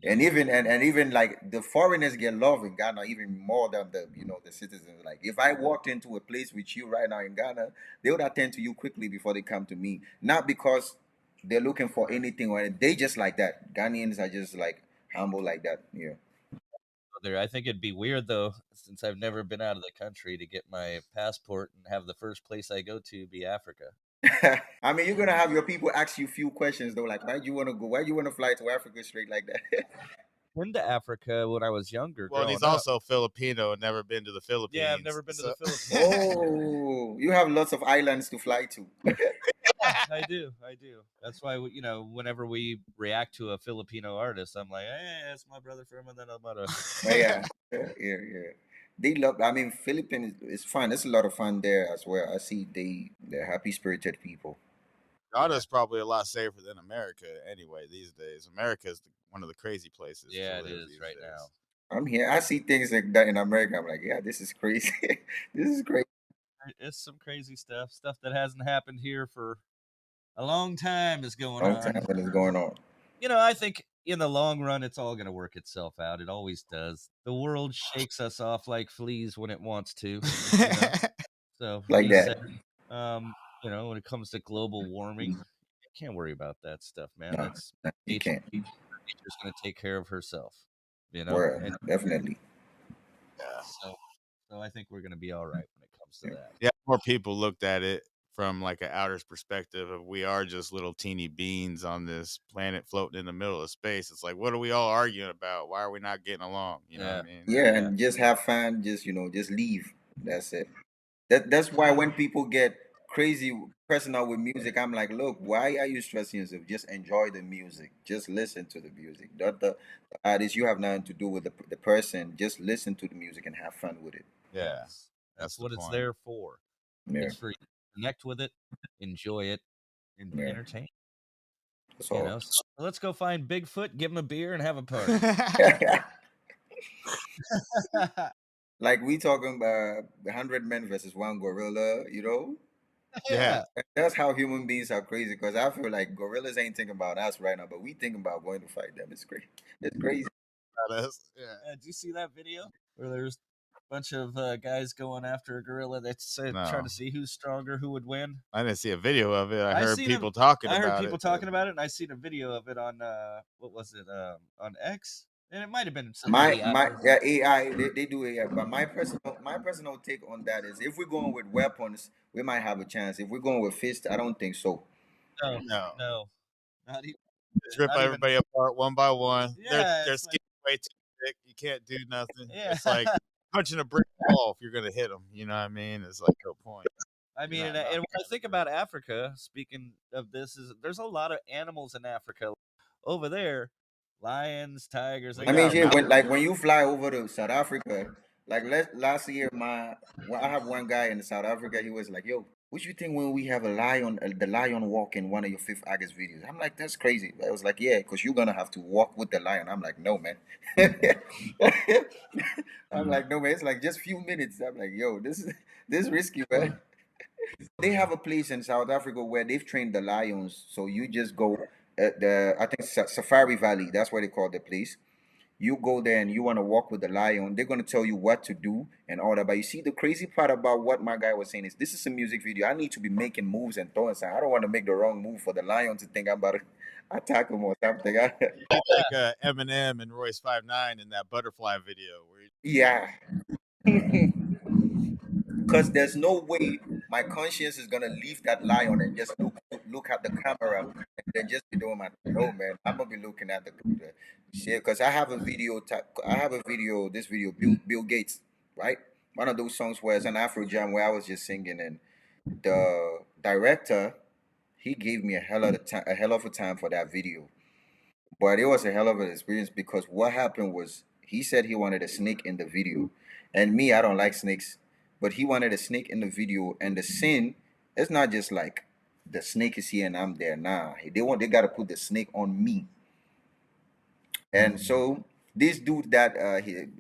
And go. even and even like the foreigners get love in Ghana even more than the the citizens. Like if I walked into a place with you right now in Ghana, they would attend to you quickly before they come to me. Not because they're looking for anything or anything. They just like that. Ghanaians are just like humble like that. Yeah. There, I think it'd be weird though, since I've never been out of the country, to get my passport and have the first place I go to be Africa. I mean, you're gonna have your people ask you a few questions though, like why do you want to go? Why do you want to fly to Africa straight like that? Been to Africa when I was younger, Well, and he's growing up. also Filipino and never been to the Yeah, I've Philippines. never been to the So Philippines. Oh, you have lots of islands to fly to. Yeah, I do. I do. That's why whenever we react to a Filipino artist, I'm like, hey, that's my brother from another. Yeah, yeah, yeah. They love. I mean, Philippines is fun. There's a lot of fun there as well. I see they're happy spirited people. Yeah, Ghana's probably a lot safer than America anyway these days. America is one of the crazy places to yeah, it live is these right now. days. I'm here. I see things like that in America. I'm like, yeah, this is crazy. This is crazy. It's some crazy stuff that hasn't happened here for a long time is going Long time on. what is going on. I think in the long run, it's all going to work itself out. It always does. The world shakes us off like fleas when it wants to, you know. So Like reset. that. When it comes to global warming, you can't worry about that stuff, man. No, That's no, you nature. can't. Nature's going to take care of herself, Well, and definitely. Yeah. so I think we're going to be all right when it comes to Yeah. that. Yeah, more people looked at it from like an outer perspective of we are just little teeny beans on this planet floating in the middle of space. It's like, what are we all arguing about? Why are we not getting along? You know what I Yeah, mean? Yeah, yeah, and just have fun. Just just leave. That's it. That's why when people get crazy personal with music, I'm like, look, why are you stressing yourself? Just enjoy the music. Just listen to the music. Not the artist. You have nothing to do with the person. Just listen to the music and have fun with it. Yeah, that's that's the what it's point. there for. Yeah, It's for you to connect with it, enjoy it, and yeah. entertain. That's all. So let's go find Bigfoot, give him a beer, and have a party. Like we talking about 100 men versus one gorilla. Yeah, Yeah. That's how human beings are crazy. Because I feel like gorillas ain't thinking about us right now, but we thinking about going to fight them. It's crazy. It's crazy. that is. Yeah. Did you see that video where there's a bunch of guys going after a gorilla that's trying to No, see who's stronger, who would win? I didn't see a video of it. I I heard seen him. people talking I heard about people it, but talking about it, and I seen a video of it on what was it on X, and it might have been some My AI. my yeah, AI they do AI, but my personal take on that is if we're going with weapons, we might have a chance. If we're going with fist, I don't think so. No, no, no, not even. just rip Not even. everybody apart one by one. Their Yeah, their it's like skin's way too thick. You can't do nothing. yeah. It's like punching a brick wall if you're gonna hit them. You know what I mean? It's like no point. I You're mean, not and knocking when I out a think brick. about Africa, speaking of this, is there's a lot of animals in Africa. Over there, lions, tigers, they We I mean, got got shit, mountain. when you fly over to South Africa, like last year, I have one guy in South Africa. He was like, "Yo, what you think when we have a lion, the lion walk in one of your Fifth August videos?" I'm like, "That's crazy." I was like, "Yeah, because you're gonna have to walk with the lion." I'm like, "No, man." I'm like, "No, man." It's like just few minutes. I'm like, "Yo, this is risky, man." They have a place in South Africa where they've trained the lions. So you just go at I think Safari Valley. That's what they call the place. You go there and you want to walk with the lion. They're gonna tell you what to do and all that. But you see, the crazy part about what my guy was saying is this is a music video. I need to be making moves and throwing something. I don't want to make the wrong move for the lion to think I'm about to attack him or something. Like Eminem and Royce 5'9" in that butterfly video where Yeah. Because there's no way my conscience is gonna leave that lion and just look at the camera and then just be doing my no, man. I'm gonna be looking at the shit because I have a video. I have a video. This video, Bill Gates, right? One of those songs where it's an Afro jam where I was just singing, and the director he gave me a hell of a time for that video. But it was a hell of an experience because what happened was he said he wanted a snake in the video. And me, I don't like snakes. But he wanted a snake in the video. And the scene It's not just like the snake is here and I'm there. Nah, they got to put the snake on me. And so this dude that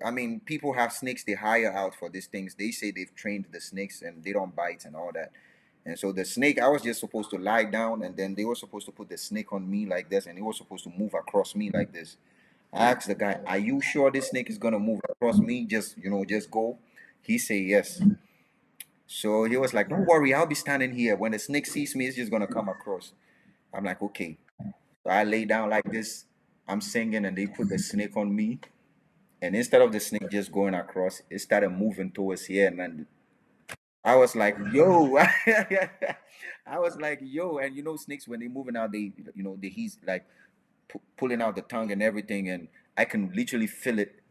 I mean, people have snakes they hire out for these things. They say they've trained the snakes and they don't bite and all that. And so the snake, I was just supposed to lie down, and then they were supposed to put the snake on me like this, and it was supposed to move across me like this. I asked the guy, "Are you sure this snake is gonna move across me? Just just go." He said yes. So he was like, "Don't worry, I'll be standing here. When the snake sees me, it's just gonna come across." I'm like, "Okay." So I lay down like this. I'm singing, and they put the snake on me. And instead of the snake just going across, it started moving towards here. And then I was like, "Yo!" I was like, "Yo!" And snakes when they moving out, he's like pulling out the tongue and everything, and I can literally feel it.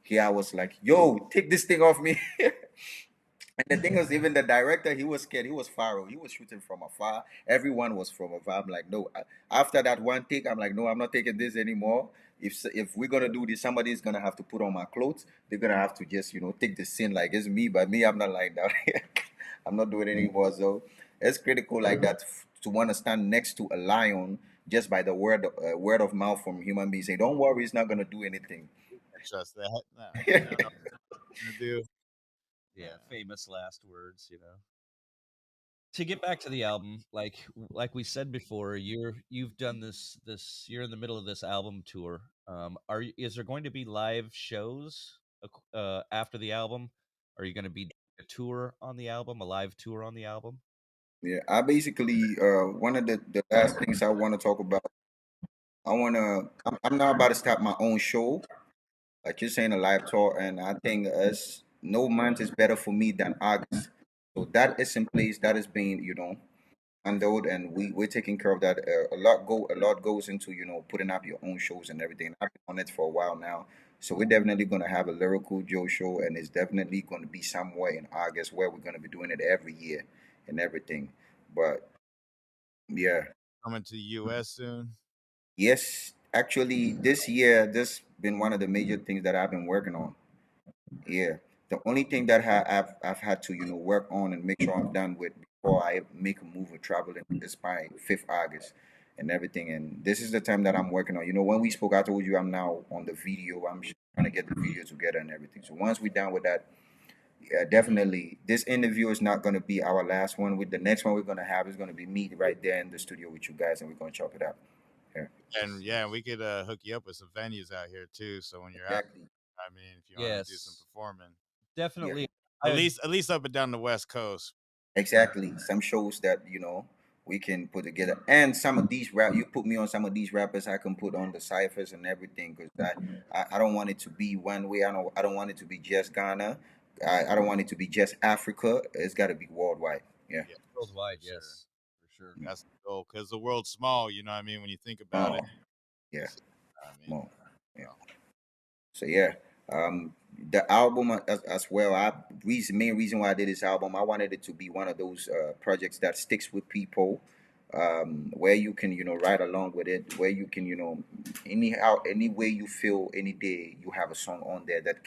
Here I was like, "Yo, take this thing off me!" And the thing was, even the director, he was scared. He was Pharaoh. He was shooting from afar. Everyone was from afar. I'm like, no. After that one take, I'm like, no, I'm not taking this anymore. If we're gonna do this, somebody's gonna have to put on my clothes. They're gonna have to just take the scene like it's me, but me, I'm not like that. I'm not doing it anymore. So it's critical like that to want to stand next to a lion just by the word of mouth from human beings. Say, don't worry, it's not gonna do anything. I trust that. No, you Yeah, don't know what to do. Yeah, Yeah. famous last words, you know. To get back to the album, like we said before, you've done this you're in the middle of this album tour. Is there going to be live shows after the album? Are you going to be doing a tour on the album, a live tour on the album? yeah. I basically one of the last things I want to talk about. I'm now about to start my own show. Like you're saying, a live tour, and I think as no month is better for me than August. So that is in place. That is being handled, and we're taking care of that. A lot goes into putting up your own shows and everything. I've been on it for a while now, so we're definitely gonna have a Lyrical Joe show, and it's definitely going to be somewhere in August where we're gonna be doing it every year and everything. But yeah, Coming to the US soon. yes, actually, this year this been one of the major things that I've been working on. Yeah, the only thing that I've had to work on and make sure I'm done with before I make a move of traveling is by 5th August and everything. And this is the time that I'm working on. When we spoke, I told you I'm now on the video. I'm just trying to get the video together and everything. So once we're done with that, yeah, definitely this interview is not going to be our last one. With the next one we're going to have is going to be me right there in the studio with you guys, and we're going to chop it up. Yeah, And yeah, we could hook you up with some venues out here too. So when you're out, exactly. I mean, if you want to do some Yes, performing, Yeah. definitely. at I least at least up and down the West Coast. Exactly. Some shows that we can put together, and some of these you put me on some of these rappers, I can put on the ciphers and everything because I don't want it to be one way. I don't want it to be just Ghana. I don't want it to be just Africa. It's got to be worldwide. Yeah. Yeah, worldwide, for sure. yes, for sure. That's the goal because the world's small. You know what I mean? When you think about Oh, it, yeah. so, I mean, More. Yeah. so, So yeah, the album as well. Main reason why I did this album, I wanted it to be one of those projects that sticks with people, where you can ride along with it, where you can any way you feel any day you have a song on there that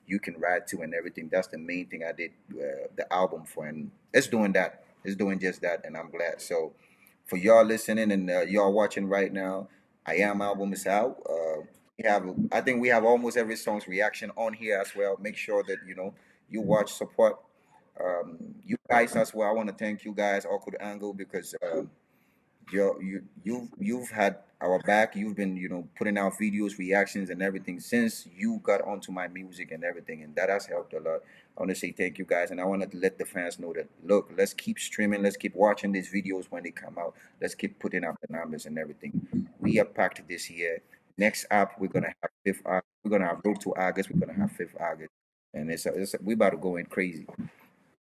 you can ride to and everything. That's the main thing I did the album for, and it's doing that. It's doing just that, and I'm glad. So for y'all listening and y'all watching right now, I Am album is out. I think we have almost every song's reaction on here as well. Make sure that you watch, support you guys as well. I want to thank you guys, Awkward Angle, because you've had our back. You've been putting out videos, reactions, and everything since you got onto my music and everything, and that has helped a lot. I want to say thank you guys, and I want to let the fans know that look, let's keep streaming, let's keep watching these videos when they come out, let's keep putting up the numbers and everything. We are packed this year. Next up, we're gonna have 5th August. We're gonna have Road to August. We're gonna have 5th August, and we about to go in crazy.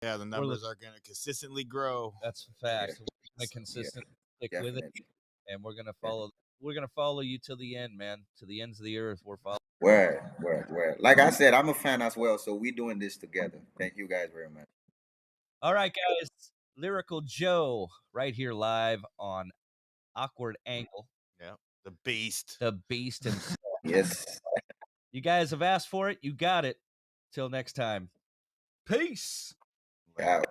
yeah, the We're look. numbers are going to consistently grow. That's a Yeah, fact. We're gonna yeah, consistently stick with it, definitely. and we're gonna Yeah. follow. We're gonna follow you till the end, man. To the ends of the earth, we're following. Word. Like I said, I'm a fan as well, so we doing this together. Thank you guys very much. All right, guys. Lyrical Joe, right here live on Awkward Angle, Yeah, the beast. the beast himself. Yes. You guys have asked for it. You got it. Till next time. Peace. Later. Out.